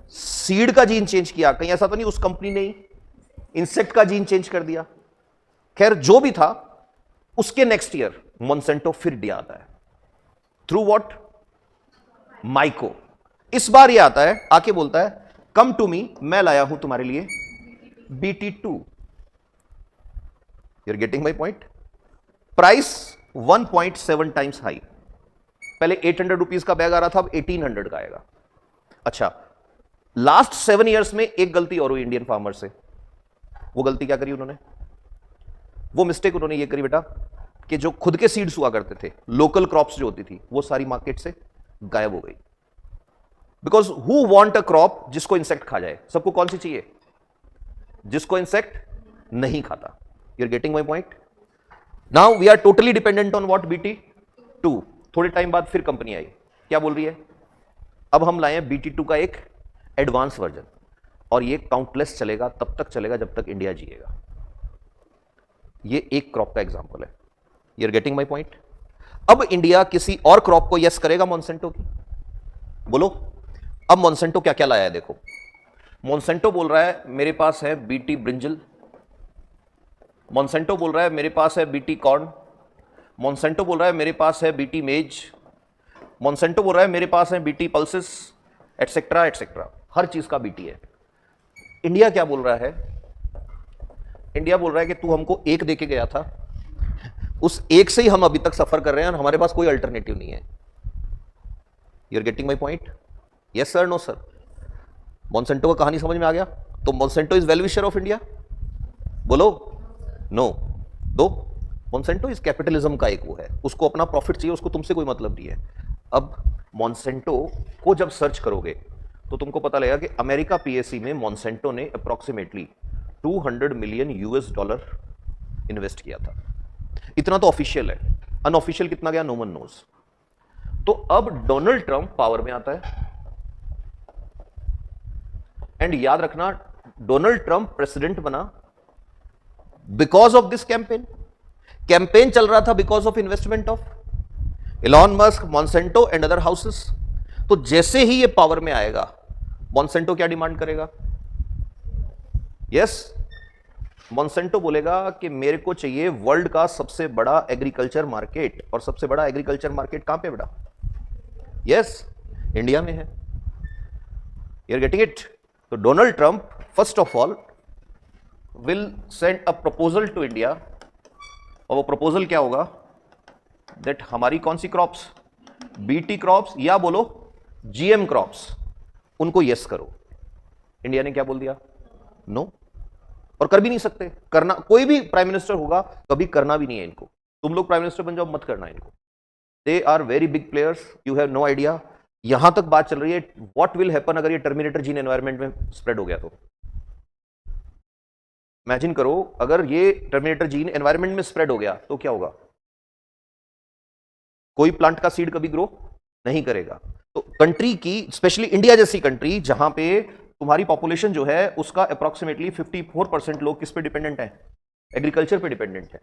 सीड का जीन चेंज किया, कहीं ऐसा तो नहीं उस कंपनी ने ही इंसेक्ट का जीन चेंज कर दिया? खैर जो भी था, उसके नेक्स्ट ईयर मोंसेंटो फिर इंडिया आता है। Through what? माइको। इस बार ये आता है, आके बोलता है कम टू मी, मैं लाया हूं तुम्हारे लिए BT2। You are getting my point? Price 1.7 times high. पहले 800 रुपीज का बैग आ रहा था, अब 1800 का आएगा। अच्छा, लास्ट 7 years में एक गलती और हुई इंडियन फार्मर से। वो गलती क्या करी उन्होंने? वो मिस्टेक उन्होंने ये करी बेटा कि जो खुद के सीड्स हुआ करते थे, लोकल क्रॉप्स जो होती थी, वो सारी मार्केट से गायब हो गई। Because who want a crop जिसको इंसेक्ट खा जाए? सबको कौन सी चाहिए? जिसको इंसेक्ट नहीं खाता। You are getting my point? Now we are totally dependent on what? BT2। थोड़े टाइम बाद फिर कंपनी आई, क्या बोल रही है? अब हम लाए BT2 का एक एडवांस वर्जन, और ये काउंटलेस चलेगा, तब तक चलेगा जब तक इंडिया जिएगा। ये एक क्रॉप का एग्जांपल है। You are getting my point? अब इंडिया किसी और क्रॉप को यस करेगा मोंसेंटो की? बोलो। अब मोंसेंटो क्या क्या लाया है देखो। मोंसेंटो बोल रहा है मेरे पास है BT ब्रिंजल, मोंसेंटो बोल रहा है मेरे पास है BT कॉर्न, मोंसेंटो बोल रहा है मेरे पास है BT मेज, मोंसेंटो बोल रहा है मेरे पास है BT पल्सेस, एटसेट्रा एटसेट्रा। हर चीज का BT है। इंडिया क्या बोल रहा है? इंडिया बोल रहा है कि तू हमको एक देके गया था, उस एक से ही हम अभी तक सफर कर रहे हैं और हमारे पास कोई अल्टरनेटिव नहीं है। You are getting my point? Yes sir, no sir? Monsanto का कहानी समझ में आ गया? तो Monsanto is well wisher of India? बोलो। नो। दो, मोंसेंटो इज कैपिटलिज्म का एक वो है, उसको अपना प्रॉफिट चाहिए, उसको तुमसे कोई मतलब नहीं है। अब मोंसेंटो को जब सर्च करोगे तो तुमको पता लगेगा कि अमेरिका PSE में मोंसेंटो ने अप्रोक्सीमेटली $200 मिलियन इन्वेस्ट किया था। इतना तो ऑफिशियल है, अनऑफिशियल कितना गया नो वन नोज। तो अब डोनाल्ड ट्रंप पावर में आता है, एंड याद रखना डोनाल्ड ट्रंप प्रेसिडेंट बना because of this campaign. Campaign चल रहा था because of investment of Elon Musk, Monsanto and other houses. तो जैसे ही ये पावर में आएगा, मोंसेंटो क्या डिमांड करेगा? यस, मॉन्सेंटो बोलेगा कि मेरे को चाहिए वर्ल्ड का सबसे बड़ा एग्रीकल्चर मार्केट, और सबसे बड़ा एग्रीकल्चर मार्केट कहां पे बेटा? यस, इंडिया में है। You are getting it? तो Donald Trump first of all will send a proposal to India, और वो प्रपोजल क्या होगा? दैट हमारी कौन सी क्रॉप्स, बीटी क्रॉप्स या बोलो जीएम क्रॉप्स, उनको यस करो। इंडिया ने क्या बोल दिया? नो। और कर भी नहीं सकते, करना कोई भी प्राइम मिनिस्टर होगा कभी करना भी नहीं है इनको। तुम लोग प्राइम मिनिस्टर बन जाओ, मत करना इनको। They are very big players, you have no idea. यहां तक बात चल रही है व्हाट विल हैपन अगर ये टर्मिनेटर जीन एनवायरमेंट में स्प्रेड हो गया तो। इमेजिन करो अगर ये टर्मिनेटर जीन एनवायरमेंट में स्प्रेड हो गया तो क्या होगा? कोई प्लांट का सीड कभी ग्रो नहीं करेगा। तो कंट्री की, स्पेशली इंडिया जैसी कंट्री जहां पे तुम्हारी पॉपुलेशन जो है उसका अप्रोक्सीमेटली 54% लोग किस पे डिपेंडेंट है? एग्रीकल्चर पे डिपेंडेंट है।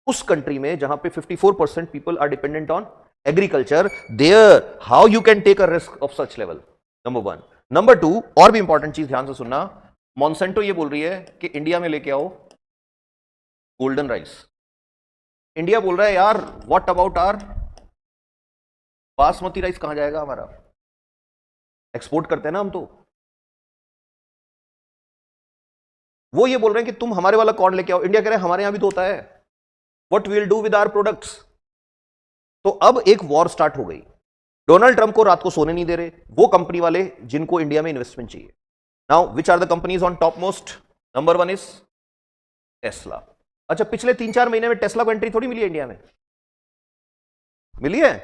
उस कंट्री में जहां पे 54% people are dependent on agriculture, there how you can take a risk of such level, number 1। Number 2, और भी इंपॉर्टेंट चीज ध्यान से सुनना, मॉन्सेंटो ये बोल रही है कि इंडिया में लेके आओ गोल्डन राइस। इंडिया बोल रहा है यार what about our basmati rice, कहां जाएगा हमारा? एक्सपोर्ट करते हैं ना हम तो। वो ये बोल रहे हैं कि तुम हमारे वाला कॉर्न लेके आओ। इंडिया कह रहा है हमारे यहां भी तो होता है, what we will do with our products. तो अब एक वॉर स्टार्ट हो गई। डोनाल्ड ट्रंप को रात को सोने नहीं दे रहे वो कंपनी वाले जिनको इंडिया में इन्वेस्टमेंट चाहिए। Now which are the companies on top most? Number 1 is Tesla. अच्छा, पिछले 3-4 महीने में टेस्ला को एंट्री थोड़ी मिली है इंडिया में, मिली है?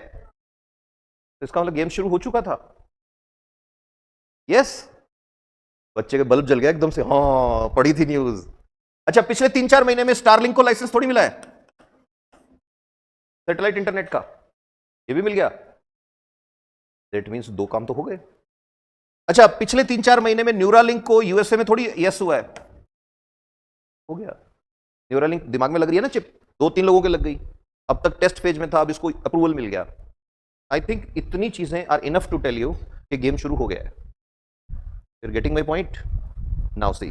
तो इसका मतलब गेम शुरू हो चुका था। यस, बच्चे के बल्ब जल गया एकदम से, हाँ पढ़ी थी न्यूज। अच्छा, पिछले 3-4 महीने में स्टारलिंक को लाइसेंस थोड़ी मिला है, सैटेलाइट इंटरनेट का, ये भी मिल गया। दैट मींस 2 काम तो हो गए। अच्छा, पिछले 3-4 महीने में न्यूरालिंक को यूएसए में थोड़ी यस हुआ है, हो गया। न्यूरालिंक दिमाग में लग रही है ना चिप, 2-3 लोगों के लग गई, अब तक टेस्ट फेज में था, अब इसको अप्रूवल मिल गया। आई थिंक इतनी चीजें are enough to tell you कि गेम शुरू हो गया है। You're getting my point? Now see,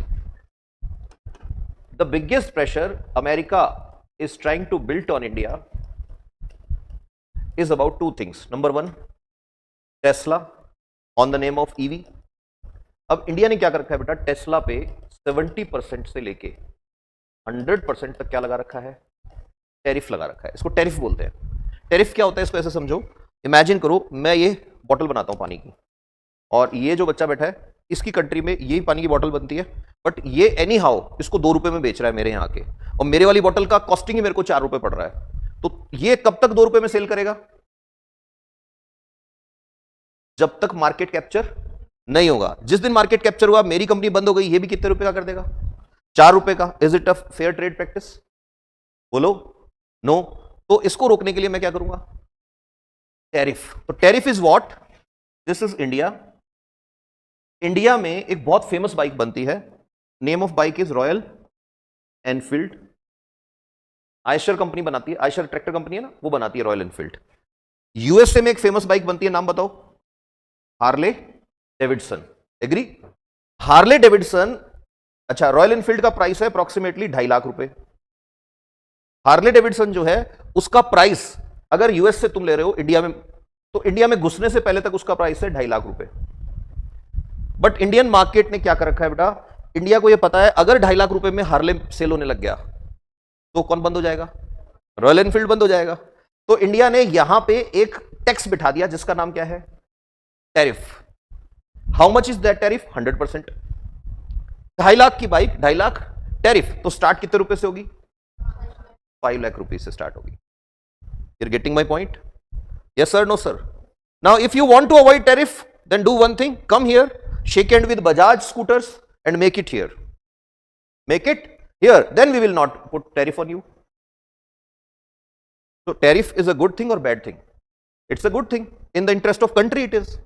the biggest pressure America is trying to build on India is about 2 things. Number 1, Tesla on the name of EV. अब इंडिया ने क्या कर रखा है बेटा? टेस्ला पे 70% से लेके 100% तक क्या लगा रखा है? टैरिफ लगा रखा है। इसको टैरिफ बोलते हैं। टैरिफ क्या होता है इसको ऐसे समझो, इमेजिन करो मैं ये बॉटल बनाता हूं पानी की, और ये जो बच्चा बैठा है इसकी कंट्री में यही पानी की बोतल बनती है, बट ये एनी हाउ इसको 2 रुपए में बेच रहा है मेरे यहाँ के, और मेरे वाली बोतल का कॉस्टिंग ही मेरे को 4 रुपए पड़ रहा है। तो ये कब तक 2 रुपए में सेल करेगा? जब तक मार्केट कैप्चर नहीं होगा। जिस दिन मार्केट कैप्चर हुआ, मेरी कंपनी बंद हो गई, ये भी कितने रुपए का कर देगा? 4 रुपए का। Is it a fair trade practice? बोलो नो। तो इसको रोकने के लिए मैं क्या करूंगा? टैरिफ। तो tariff is what? This is India. India में एक बहुत फेमस बाइक बनती है, name of bike is royal Enfield. Eicher company बनाती है, आयशर ट्रैक्टर कंपनी है ना, वो बनाती है रॉयल एनफील्ड। यूएसए में एक फेमस बाइक बनती है, नाम बताओ? Harley Davidson. Agree? Harley Davidson. अच्छा, रॉयल एनफील्ड का प्राइस है अप्रोक्सीमेटली 2.5 लाख रुपए। हार्ले डेविडसन जो है उसका प्राइस अगर यूएस से तुम ले रहे हो इंडिया में, तो इंडिया में घुसने से पहले तक उसका प्राइस है 2.5 लाख रुपए। बट इंडियन मार्केट ने क्या कर रखा है बेटा? इंडिया को यह पता है अगर 2.5 लाख रुपए में हार्ले सेल होने लग गया तो कौन बंद हो जाएगा? रॉयल एनफील्ड बंद हो जाएगा। तो इंडिया ने यहां पे एक टैक्स बिठा दिया जिसका नाम क्या है? Tariff. How much is that tariff? 100%। 2.5 lakh की बाइक, 2.5 लाख टैरिफ, तो स्टार्ट कितने रुपए से होगी? 5 लाख रुपए से स्टार्ट होगी। You're getting my point? Yes sir, no sir. Now if you want to avoid tariff, then do one thing, come here, shake hand with Bajaj scooters and make it here. Make it here, then we will not put tariff on you. So tariff is a good thing or bad thing? It's a good thing. In the interest of country it is.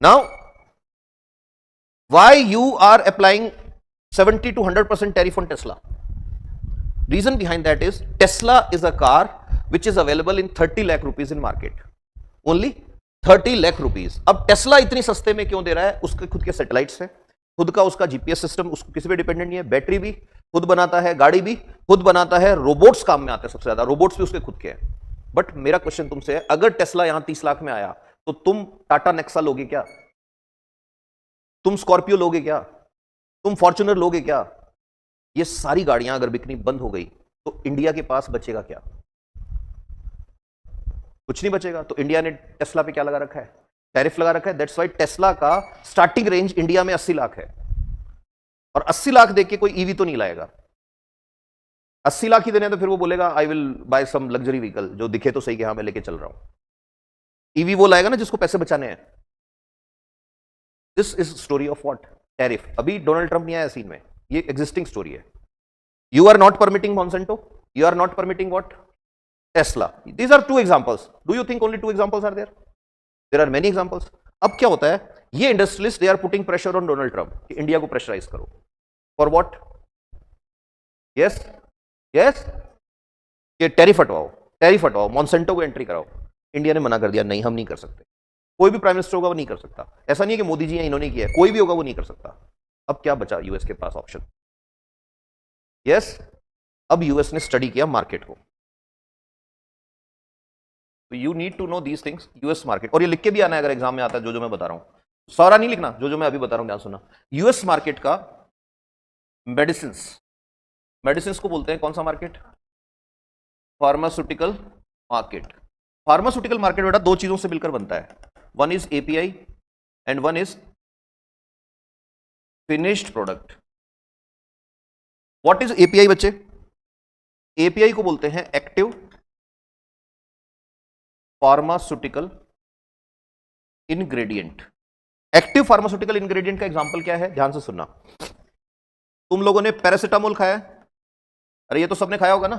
Now, why you are applying 70 to 100% tariff on Tesla? Reason behind that is, Tesla is a car which is available in 30 lakh rupees in market. Only 30 lakh rupees. अब टेस्ला इतनी सस्ते में क्यों दे रहा है? उसके खुद के सैटेलाइट्स है, खुद का उसका जीपीएस सिस्टम, उसको किसी पे डिपेंडेंट नहीं है, बैटरी भी खुद बनाता है, गाड़ी भी खुद बनाता है, रोबोट्स काम में आते हैं सबसे ज्यादा, रोबोट्स भी उसके खुद के हैं। बट मेरा क्वेश्चन तुमसे है, अगर टेस्ला यहां 30 लाख में आया तो तुम टाटा नेक्सा लोगे क्या? तुम स्कॉर्पियो लोगे क्या? तुम फॉर्च्यूनर लोगे क्या? ये सारी गाड़ियां अगर बिकनी बंद हो गई तो इंडिया के पास बचेगा क्या? कुछ नहीं बचेगा। तो इंडिया ने टेस्ला पे क्या लगा रखा है? टैरिफ लगा रखा है। दैट्स व्हाई टेस्ला का स्टार्टिंग रेंज इंडिया में 80 लाख है, और 80 लाख देके कोई ईवी तो नहीं लाएगा। 80 लाख ही देने तो फिर वो बोलेगा I will buy some luxury vehicle, जो दिखे तो सही कि हाँ मैं लेके चल रहा हूं। ईवी वो लाएगा ना जिसको पैसे बचाने हैं। This is story of what? Tariff. अभी डोनाल्ड ट्रंप नहीं आया सीन में, ये एग्जिस्टिंग स्टोरी है। You are not permitting Monsanto, you are not permitting what? Tesla. These are 2 examples. Do you think only 2 examples are there? There are many examples. अब क्या होता है, ये industrialist they are putting pressure on Donald Trump कि इंडिया को प्रेशराइज करो। For what? यस यस, ये टैरिफ हटवाओ, मॉन्सेंटो को एंट्री कराओ। इंडिया ने मना कर दिया, नहीं हम नहीं कर सकते। कोई भी प्राइम मिनिस्टर होगा वो नहीं कर सकता। ऐसा नहीं है कि मोदी जी हैं इन्होंने किया है, कोई भी होगा वो नहीं कर सकता। अब क्या बचा यूएस के पास ऑप्शन? यस, अब यूएस ने स्टडी किया मार्केट को। तो you need to know these things, US market. और ये लिख के भी आना है अगर एग्जाम में आता है, जो मैं बता रहा हूं सारा नहीं लिखना, जो मैं अभी बता रहा हूं ध्यान सुनना। यूएस मार्केट का मेडिसिन को बोलते हैं कौन सा market? Pharmaceutical market. Pharmaceutical market बेटा 2 चीजों से मिलकर बनता है, one is API and one is finished product. What is API बच्चे? एपीआई को बोलते हैं active pharmaceutical ingredient. Active pharmaceutical ingredient का एग्जांपल क्या है? ध्यान से सुनना। तुम लोगों ने पैरासिटामोल खाया है? अरे ये तो सबने खाया होगा ना।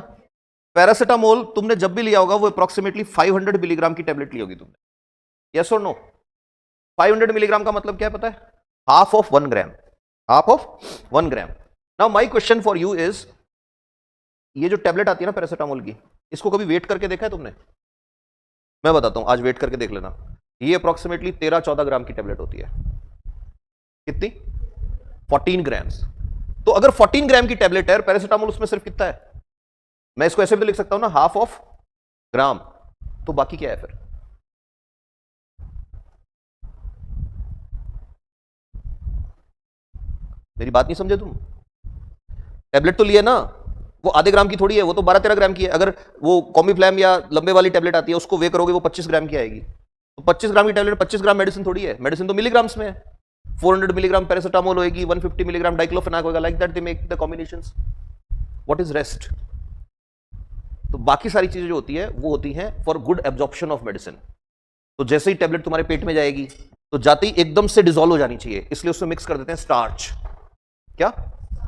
पैरासिटामोल तुमने जब भी लिया होगा वो अप्रोक्सीमेटली 500 मिलीग्राम की टेबलेट ली होगी तुमने। यस और नो? 500 मिलीग्राम का मतलब क्या है पता है? Half of 1 gram. Half of 1 gram. Now my question for you is, ये जो टेबलेट आती है ना पैरासिटामोल की, इसको कभी वेट करके देखा है तुमने? मैं बताता हूं, आज वेट करके देख लेना। ये अप्रोक्सीमेटली 13-14 ग्राम की टेबलेट होती है। कितनी? 14 ग्राम्स। तो अगर 14 ग्राम की टेबलेट है, पैरासिटामोल उसमें सिर्फ कितना है? मैं इसको ऐसे भी तो लिख सकता हूं ना, हाफ ऑफ ग्राम। तो बाकी क्या है फिर? मेरी बात नहीं समझे तुम? टेबलेट तो लिए ना, वो आधे ग्राम की थोड़ी है, वो तो 12-13 ग्राम की है। अगर वो कॉम्बीफ्लैम या लंबे वाली टेबलेट आती है उसको वे करोगे वो 25 ग्राम की आएगी। तो 25 ग्राम की टेबलेट 25 ग्राम मेडिसिन थोड़ी है, मेडिसिन तो मिलीग्राम्स में है। 400 मिलीग्राम पैरासिटामोल होगी, 150 मिलीग्राम डाइक्लोफेनाक होगा, like that they make the combinations. What is rest? तो बाकी सारी चीजें जो होती है वो होती हैं for good absorption of medicine. तो जैसे ही टेबलेट तुम्हारे पेट में जाएगी तो जाते ही एकदम से डिसॉल्व हो जानी चाहिए, इसलिए उसमें मिक्स कर देते हैं स्टार्च। क्या?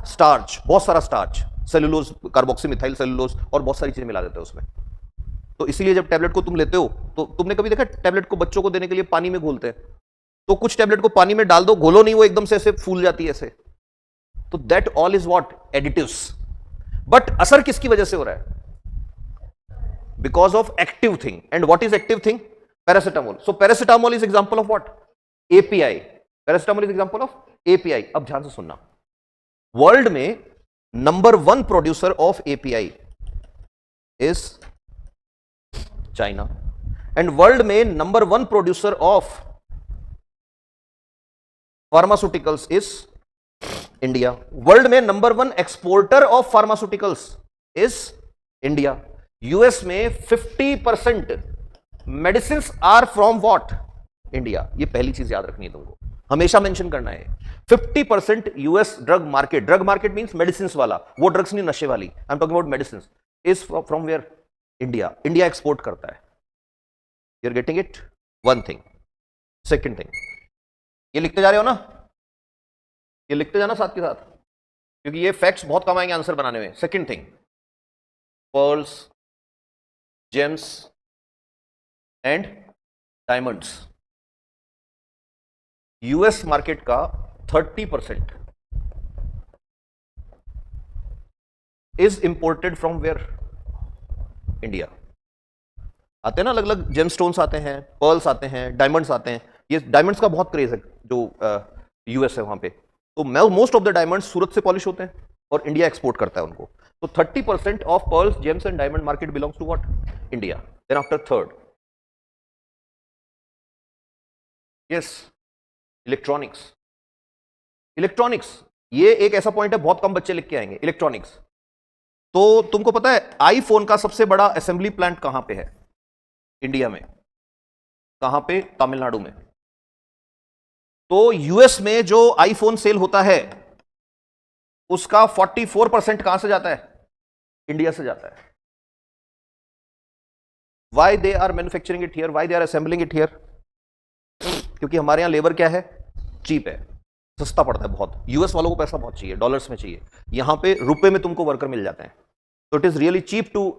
स्टार्च, बहुत सारा starch, cellulose, carboxy methyl cellulose और बहुत सारी चीजें मिला देते हैं उसमें। तो इसीलिए जब टेबलेट को तुम लेते हो तो तुमने कभी देखा टेबलेट को बच्चों को देने के लिए पानी में घोलते हैं? तो कुछ टेबलेट को पानी में डाल दो, घोलो नहीं, वो एकदम से ऐसे फूल जाती है ऐसे। तो that all is what? Additives. But असर किसकी वजह से हो रहा है? Because of active thing. And what is active thing? Paracetamol. So paracetamol is example of what? API. Paracetamol is example of API. अब ध्यान से सुनना, वर्ल्ड में number 1 producer of API is China, and world में number 1 producer of pharmaceuticals is India. World में number 1 exporter of pharmaceuticals is India. US में 50% medicine are from what? India. ये पहली चीज याद रखनी है तुमको, हमेशा मेंशन करना है। 50% US drug market means medicine वाला, वो ड्रग्स नहीं नशे वाली, I am talking about medicine, is from where? India. India export करता है। You are getting it? One thing. Second thing, ये लिखते जा रहे हो ना, ये लिखते जाना साथ के साथ, क्योंकि ये फैक्ट्स बहुत कम आएंगे आंसर बनाने में। Second thing, pearls, gems and diamonds. US market का 30% is imported from where? India. आते हैं ना अलग अलग जेमस्टोन्स आते हैं, पर्ल्स आते हैं, डायमंड्स आते हैं। ये डायमंड्स का बहुत क्रेज है जो यूएस है वहां पे। तो मोस्ट ऑफ द डायमंड्स सूरत से पॉलिश होते हैं, और इंडिया एक्सपोर्ट करता है उनको। तो 30% of pearls, gems and diamond market belongs to what? India. Then after third, yes, electronics. Electronics ये एक ऐसा पॉइंट है बहुत कम बच्चे लिख के आएंगे। इलेक्ट्रॉनिक्स, तो तुमको पता है आईफोन का सबसे बड़ा असेंबली प्लांट कहां पे है इंडिया में? कहां पे? तमिलनाडु में। तो यूएस में जो आईफोन सेल होता है उसका 44% कहां से जाता है? इंडिया से जाता है। Why they are manufacturing it here, why they are assembling it here? क्योंकि हमारे यहां लेबर क्या है? चीप है, सस्ता पड़ता है बहुत। यूएस वालों को पैसा बहुत चाहिए, डॉलर्स में चाहिए, यहां पे रुपए में तुमको वर्कर मिल जाते हैं। तो it is really cheap to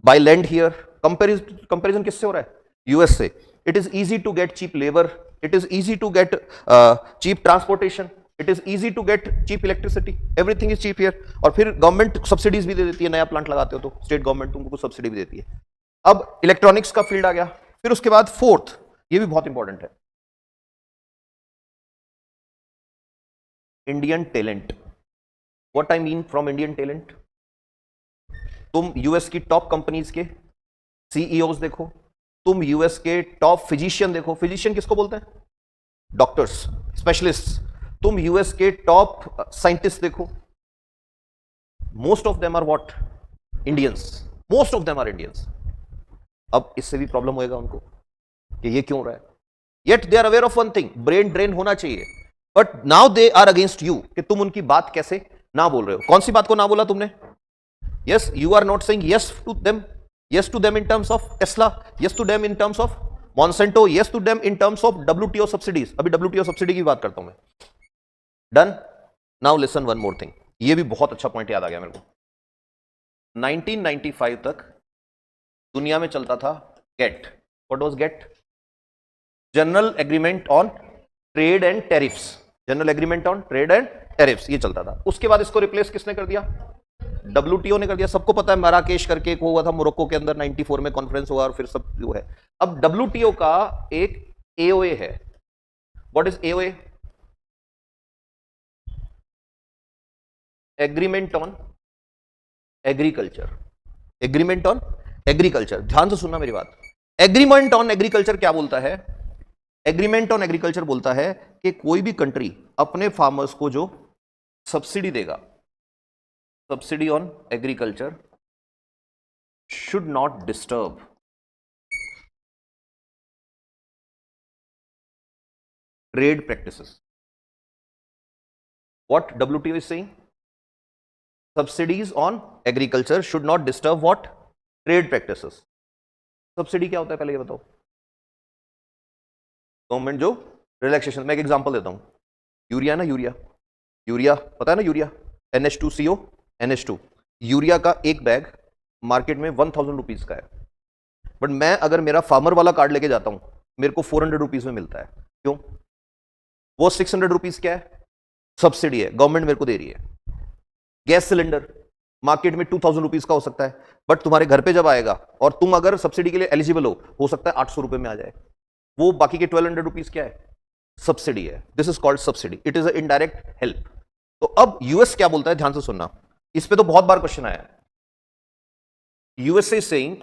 buy land here. Comparison किससे हो रहा है? यूएस से। It is easy to get cheap labour, it is easy to get cheap transportation, it is easy to get cheap electricity, everything is cheap here. और फिर गवर्नमेंट सब्सिडीज भी दे देती है, नया प्लांट लगाते हो तो स्टेट गवर्नमेंट तुमको कुछ सब्सिडी भी देती है। अब इलेक्ट्रॉनिक्स का फील्ड आ गया। फिर उसके बाद फोर्थ, ये भी बहुत इंपॉर्टेंट है, Indian talent. What I mean from Indian talent? तुम यूएस की टॉप कंपनीज के सीईओज देखो, तुम यूएस के टॉप फिजिशियन देखो। फिजिशियन किसको बोलते हैं? Doctors, specialist. तुम यूएस के टॉप साइंटिस्ट देखो, most of them are what? Indians. Most of them are Indians. अब इससे भी प्रॉब्लम होएगा उनको कि ये क्यों हो रहा है। Yet they are aware of one thing, brain drain होना चाहिए, but now they are against you कि तुम उनकी बात कैसे ना बोल रहे हो। कौन सी बात को ना बोला तुमने? Yes, you are not saying yes to them, yes to them in terms of Tesla, yes to them in terms of Monsanto, yes to them in terms of WTO subsidies। अभी WTO सब्सिडी की बात करता हूं मैं। Done. Now listen one more thing, ये भी बहुत अच्छा पॉइंट याद आ गया मेरे को। 1995 तक दुनिया में चलता था GATT. What was GATT? General agreement on trade and tariffs. General agreement on trade and tariffs, ये चलता था। उसके बाद इसको रिप्लेस किसने कर दिया? WTO ने कर दिया। सबको पता है मराकेश करके एक हुआ था मोरक्को के अंदर, 94 में कॉन्फ्रेंस हुआ और फिर सब जो है। अब WTO का एक AOA है। What is AOA? Agreement on agriculture. Agreement on agriculture, ध्यान से सुनना मेरी बात। एग्रीमेंट ऑन एग्रीकल्चर क्या बोलता है? एग्रीमेंट ऑन एग्रीकल्चर बोलता है कि कोई भी कंट्री अपने फार्मर्स को जो सब्सिडी देगा, subsidy on agriculture should not disturb trade practices. What WTO is saying? Subsidies on agriculture should not disturb what? Trade practices. Subsidy क्या होता है पहले ये बताओ? गवर्नमेंट जो रिलैक्सेशन। मैं एक एग्जांपल देता हूं। यूरिया ना, यूरिया पता है ना, यूरिया NH2CO NH2, यूरिया का एक बैग मार्केट में 1000 रुपीज का है, बट मैं अगर मेरा फार्मर वाला कार्ड लेके जाता हूं मेरे को 400 रुपीज में मिलता है। क्यों? वो 600 रुपीज क्या है? सब्सिडी है, गवर्नमेंट मेरे को दे रही है। गैस सिलेंडर मार्केट में 2000 रुपीज का हो सकता है, बट तुम्हारे घर पे जब आएगा और तुम अगर सब्सिडी के लिए एलिजिबल हो सकता है 800 रुपए में आ जाए। वो बाकी के 1200 रुपीज क्या है? सब्सिडी है। This is called subsidy, it is a indirect help. तो अब यूएस क्या बोलता है, ध्यान से सुनना, इस पे तो बहुत बार क्वेश्चन आया है। यूएसए सेइंग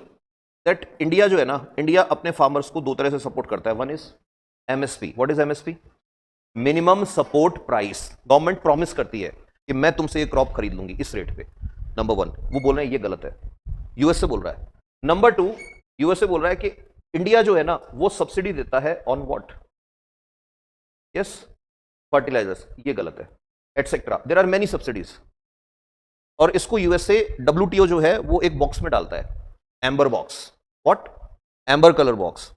दैट इंडिया जो है ना, इंडिया अपने फार्मर्स को दो तरह से सपोर्ट करता है। One is MSP. What is MSP? Minimum support price. Government promise करती है कि मैं तुमसे ये क्रॉप खरीद लूंगी इस रेट पे। नंबर वन, वो बोल रहे हैं ये गलत है, यूएसए बोल रहा है। नंबर टू, यूएसए बोल रहा है कि इंडिया जो है ना वो सब्सिडी देता है ऑन व्हाट? यस, फर्टिलाइजर्स, ये गलत है, etcetera. There are many subsidies. और इसको यूएसए WTO जो है वो एक बॉक्स में डालता है, amber box. What? Amber colour box.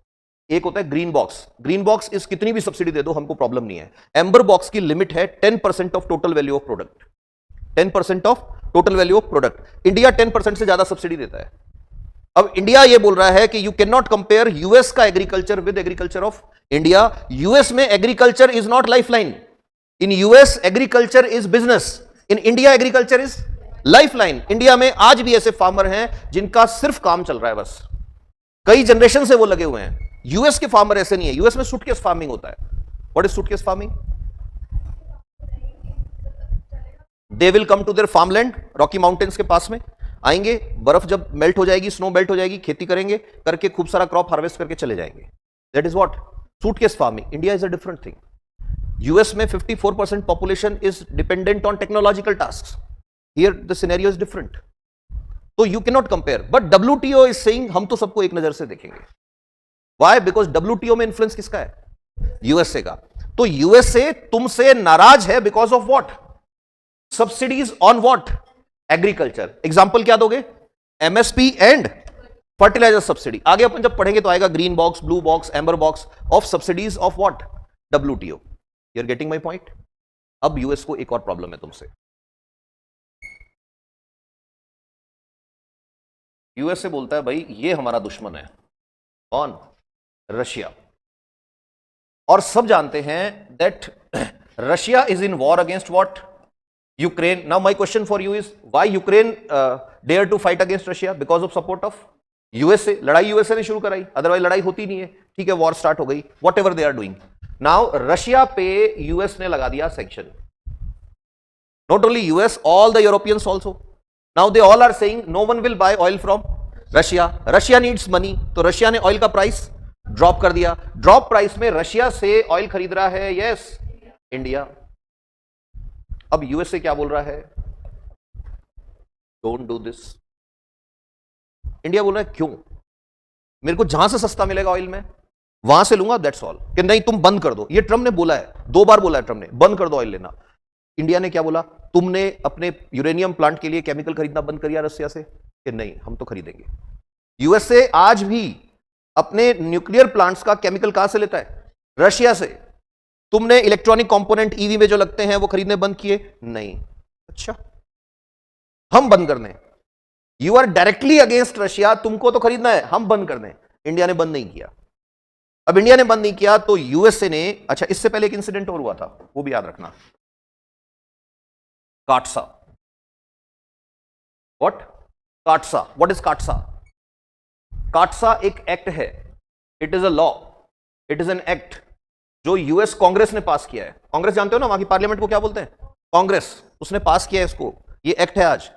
एक होता है ग्रीन बॉक्स। ग्रीन बॉक्स इस कितनी भी सब्सिडी दे दो हमको प्रॉब्लम नहीं है। एम्बर बॉक्स की लिमिट है 10% of total value of product. 10% of total value of product. India 10% से ज्यादा सब्सिडी देता है। अब इंडिया ये बोल रहा है कि you can not compare US का agriculture with agriculture of India. US में agriculture is not life line. In US agriculture is business, in India agriculture is life line. India में आज भी ऐसे फार्मर हैं जिनका सिर्फ काम चल रहा है, बस कई जनरेशन से वो लगे हुए हैं। यूएस के फार्मर ऐसे नहीं है। यूएस में सूटकेस फार्मिंग होता है। What is suitcase farming? They will come to their farmland, Rocky Mountains के पास में आएंगे, बर्फ जब मेल्ट हो जाएगी, स्नो मेल्ट हो जाएगी, खेती करेंगे, करके खूब सारा क्रॉप हार्वेस्ट करके चले जाएंगे. That is what suitcase farming. India is a different thing. US में 54% population is dependent on technological task. Here the scenario is different. तो you can not compare. But WTO is saying हम तो सबको एक नजर से देखेंगे. व्हाई? बिकॉज WTO में इंफ्लुएंस किसका है? यूएसए का. तो यूएसए तुमसे नाराज है because of what? Subsidies on what? Agriculture. Example क्या दोगे? MSP and fertiliser subsidy. आगे अपन जब पढ़ेंगे तो आएगा green box, blue box, amber box of subsidies of what? WTO. You are getting my point. अब यूएस को एक और प्रॉब्लम है तुमसे. यूएसए बोलता है भाई ये हमारा दुश्मन है. कौन? रशिया. और सब जानते हैं that Russia is in war against what? Ukraine. Now my question for you is why Ukraine dare to fight against Russia? Because of support of USA. लड़ाई यूएसए ने शुरू कराई, अदरवाइज लड़ाई होती नहीं है. ठीक है, वॉर स्टार्ट हो गई, whatever they are doing. Now Russia पे यूएस ने लगा दिया sanction. Not only US, all the Europeans also. Now they all are saying no one will buy oil from Russia. Russia needs money. तो रशिया ने ऑयल का प्राइस ड्रॉप कर दिया. ड्रॉप प्राइस में रशिया से ऑयल खरीद रहा है यस इंडिया. अब यूएसए क्या बोल रहा है? Don't do this. इंडिया बोल रहा है क्यों? मेरे को जहां से सस्ता मिलेगा ऑयल में वहां से लूंगा, दैट्स ऑल. कि नहीं तुम बंद कर दो. ये ट्रम्प ने बोला है, 2 बार बोला है ट्रम्प ने, बंद कर दो ऑयल लेना. इंडिया ने क्या बोला? तुमने अपने यूरेनियम प्लांट के लिए केमिकल खरीदना बंद कर दिया रशिया से? कि नहीं हम तो खरीदेंगे. यूएसए आज भी अपने न्यूक्लियर प्लांट्स का केमिकल कहां से लेता है? रशिया से. तुमने इलेक्ट्रॉनिक कंपोनेंट ईवी में जो लगते हैं वो खरीदने बंद किए? नहीं. अच्छा, हम बंद कर दें. You are directly against Russia. तुमको तो खरीदना है, हम बंद कर दें. इंडिया ने बंद नहीं किया. अब इंडिया ने बंद नहीं किया तो यूएसए ने. अच्छा, इससे पहले एक इंसिडेंट और हुआ था, वो भी याद रखना. काटसा. व्हाट? काटसा. What is काटसा? काटसा एक एक्ट है. It is a law. It is an act जो यूएस कांग्रेस ने पास किया है. कांग्रेस जानते हो ना, वहां की पार्लियामेंट को क्या बोलते हैं? कांग्रेस. उसने पास किया है इसको. ये एक्ट है आज.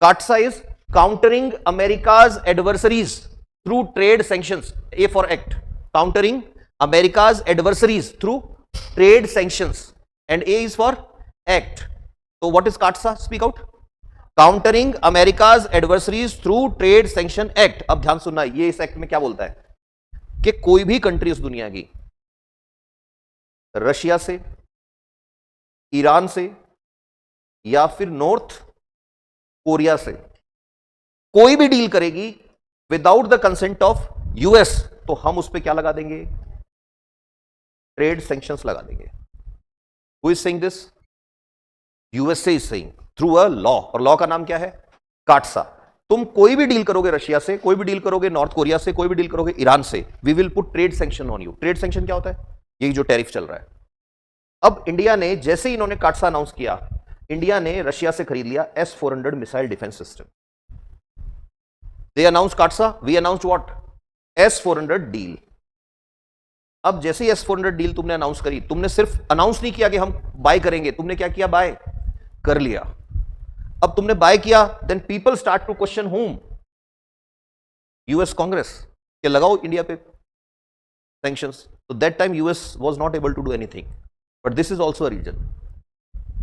CAATSA is countering America's adversaries through trade sanctions. A for act. Countering America's adversaries through trade sanctions. And A is for act. तो what is CAATSA? Speak out. Countering America's adversaries through trade sanction act. अब ध्यान सुनना, ये इस एक्ट में क्या बोलता है कि कोई भी कंट्री इस दुनिया की रशिया से, ईरान से या फिर नॉर्थ कोरिया से कोई भी डील करेगी without the consent of US, तो हम उस पर क्या लगा देंगे? ट्रेड सैंक्शंस लगा देंगे. Who is saying this? USA is saying through a law. और लॉ का नाम क्या है? काटसा. तुम कोई भी डील करोगे रशिया से, कोई भी डील करोगे नॉर्थ कोरिया से, कोई भी डील करोगे ईरान से, we will put trade sanction on you. Trade sanction क्या होता है? यही जो टैरिफ चल रहा है. अब इंडिया ने, जैसे ही इन्होंने काटसा अनाउंस किया, इंडिया ने रशिया से खरीद लिया S-400 missile defence system. They announce CAATSA, we announce what? S-400 deal. अब जैसे ही S-400 डील तुमने अनाउंस करी, तुमने सिर्फ अनाउंस नहीं किया कि हम बाय करेंगे, तुमने क्या किया? बाय कर लिया. अब तुमने बाय किया, then people start to question home? US Congress के लगाओ इंडिया पे सैंक्शंस. तो that time US was not able to do anything. But this is also a reason.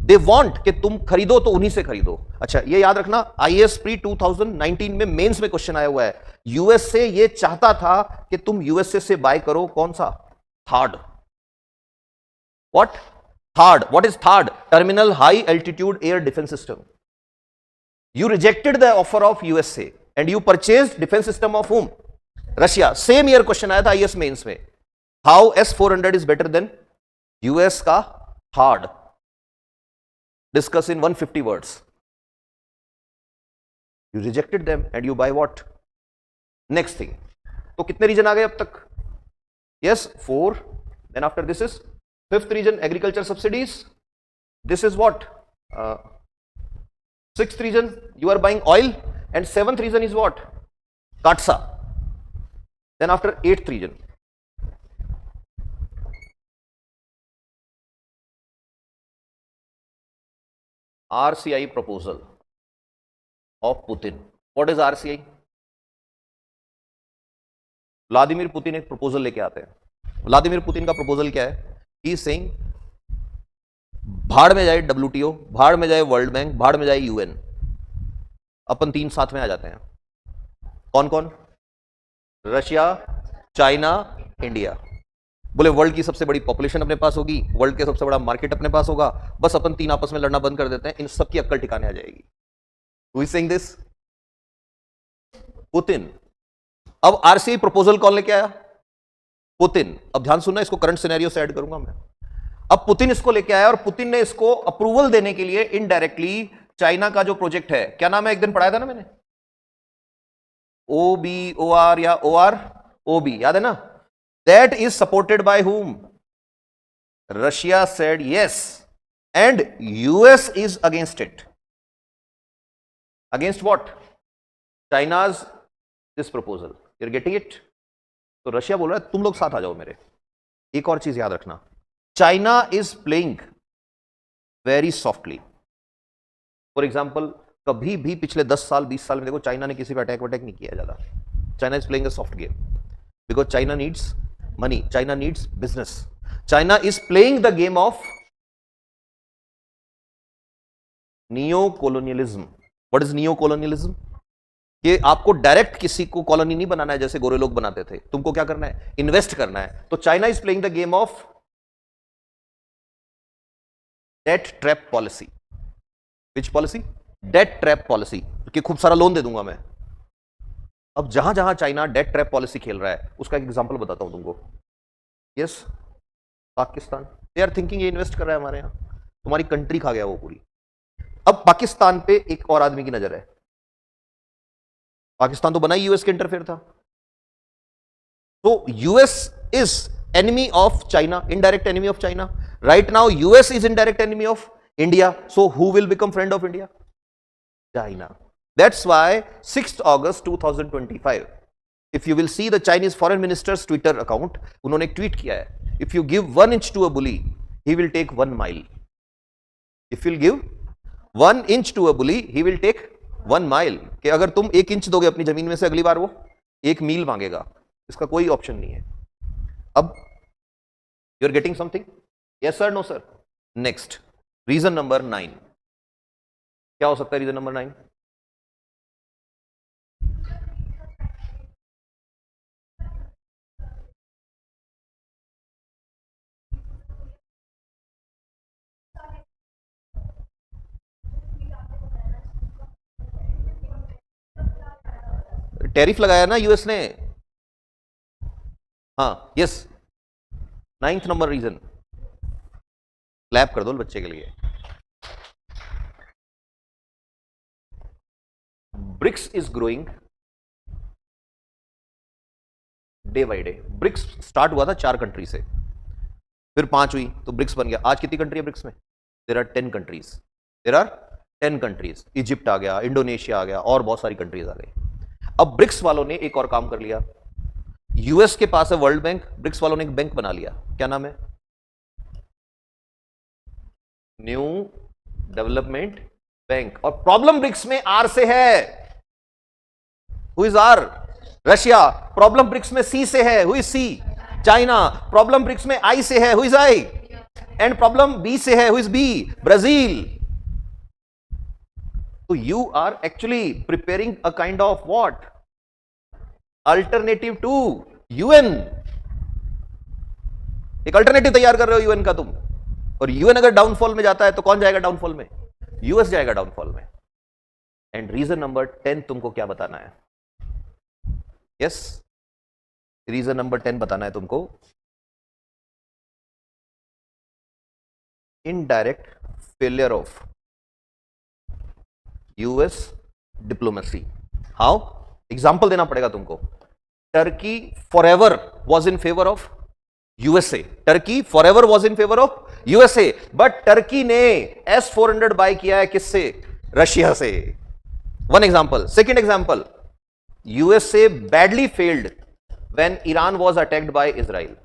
They want कि तुम खरीदो तो उन्हीं से खरीदो. अच्छा, ये याद रखना, आईएएस प्री 2019 में मेंस में क्वेश्चन आया हुआ है. यूएसए ये चाहता था कि तुम यूएसए से बाय करो कौन सा? Third. What? Third. What is third? Terminal high altitude air defence system. You rejected the offer of USA and you purchased defense system of whom? Russia. Same year question आया था IS mains में. How S-400 is better than US का hard? Discuss in 150 words. You rejected them and you buy what? Next thing. तो कितने रीजन आ गए अब तक? Yes, 4. Then after this is 5th region, agriculture subsidies. This is what? 6th region, you are buying oil, and 7th region is what? Katsa. Then after 8th region, RCI proposal of Putin. What is RCI? Vladimir Putin एक प्रपोजल लेके आते हैं। व्लादिमीर पुतिन का प्रपोजल क्या है? ही सेइंग भाड़ में जाए WTO, भाड़ में जाए वर्ल्ड बैंक, भाड़ में जाए UN, अपन तीन साथ में आ जाते हैं। कौन कौन? Russia, China, India. बोले वर्ल्ड की सबसे बड़ी पॉपुलेशन अपने पास होगी, वर्ल्ड के सबसे बड़ा मार्केट अपने पास होगा, बस अपन तीन आपस में लड़ना बंद कर देते हैं, इन सबकी अक्कल ठिकाने आ जाएगी। Who is saying this? Putin. अब RCI प्रपोजल कौन लेके आया? पुतिन। अब ध्यान सुनना, इसको करंट सिनेरियो से ऐड करूंगा मैं। अब पुतिन इसको लेके आया और पुतिन ने इसको अप्रूवल देने के लिए इनडायरेक्टली चाइना का जो प्रोजेक्ट है, क्या नाम है, एक दिन पढ़ाया था ना मैंने, OBOR या OROB, याद है ना? That is supported by whom? Russia said yes and US is against it. Against what? China's this proposal. You're getting it? तो रशिया बोल रहा है तुम लोग साथ आ जाओ मेरे। एक और चीज याद रखना, China is playing very softly. For example, कभी भी पिछले 10 साल 20 साल में देखो चाइना ने किसी पे अटैक नहीं किया ज्यादा। China is playing a soft game because China needs money, China needs business. China is playing the game of neo colonialism. What is neo colonialism? कि आपको डायरेक्ट किसी को कॉलोनी नहीं बनाना है जैसे गोरे लोग बनाते थे, तुमको क्या करना है, इन्वेस्ट करना है। तो China is playing the game of debt trap policy. Which policy? Debt trap policy, कि खूब सारा लोन दे दूंगा मैं। अब जहां जहां चाइना डेट ट्रैप पॉलिसी खेल रहा है, उसका एक एग्जांपल बताता हूं तुमको। Yes, Pakistan. They are thinking ये इन्वेस्ट कर रहा है हमारे यहां, तुम्हारी कंट्री खा गया वो पूरी। अब पाकिस्तान पे एक और आदमी की नजर है। पाकिस्तान तो बना ही यूएस के इंटरफेयर था, तो US is enemy of China, indirect enemy of China. Right now US is indirect enemy of India, so who will become friend of India? China. That's why 6th August 2025, if you will see the Chinese foreign minister's Twitter account, उन्होंने एक ट्वीट किया है, if you give 1 inch to a bully, he will take 1 mile. If you give 1 inch to a bully, he will take 1 mile. कि अगर तुम 1 इंच दोगे अपनी जमीन में से, अगली बार वो 1 मील मांगेगा। इसका कोई ऑप्शन नहीं है। अब you are getting something? Yes sir, no sir? Next, reason number 9 क्या हो सकता है? रीजन नंबर 9, टैरिफ लगाया ना यूएस ने। हाँ, yes, 9th number reason. Clap कर दो बच्चे के लिए। BRICS is growing day by day. BRICS start हुआ था 4 कंट्री से, फिर 5 हुई तो ब्रिक्स बन गया। आज कितनी कंट्री है ब्रिक्स में? There are 10 countries. There are 10 countries. Egypt आ गया, इंडोनेशिया आ गया, और बहुत सारी कंट्रीज आ गई। अब ब्रिक्स वालों ने एक और काम कर लिया। यूएस के पास है वर्ल्ड बैंक, ब्रिक्स वालों ने एक बैंक बना लिया। क्या नाम है? New Development Bank. और प्रॉब्लम ब्रिक्स में आर से है। Who is R? Russia. Problem BRICS में सी से है। Who is C? China. Problem BRICS में आई से है। Who is I? And problem B से है। Who is B? ब्राजील। तो you are actually preparing a kind of what? Alternative to UN. एक अल्टरनेटिव तैयार कर रहे हो यूएन का तुम। और यूएन अगर डाउनफॉल में जाता है तो कौन जाएगा डाउनफॉल में? यूएस जाएगा डाउनफॉल में। एंड रीजन नंबर 10 तुमको क्या बताना है? यस, रीजन नंबर 10 बताना है तुमको। Indirect failure of US diplomacy. How? Example देना पड़ेगा तुमको। Turkey forever was in favour of USA. Turkey forever was in favour of USA, but Turkey ने S-400 बाय किया है किससे? रशिया से। One example. Second example, USA badly failed when Iran was attacked by Israel.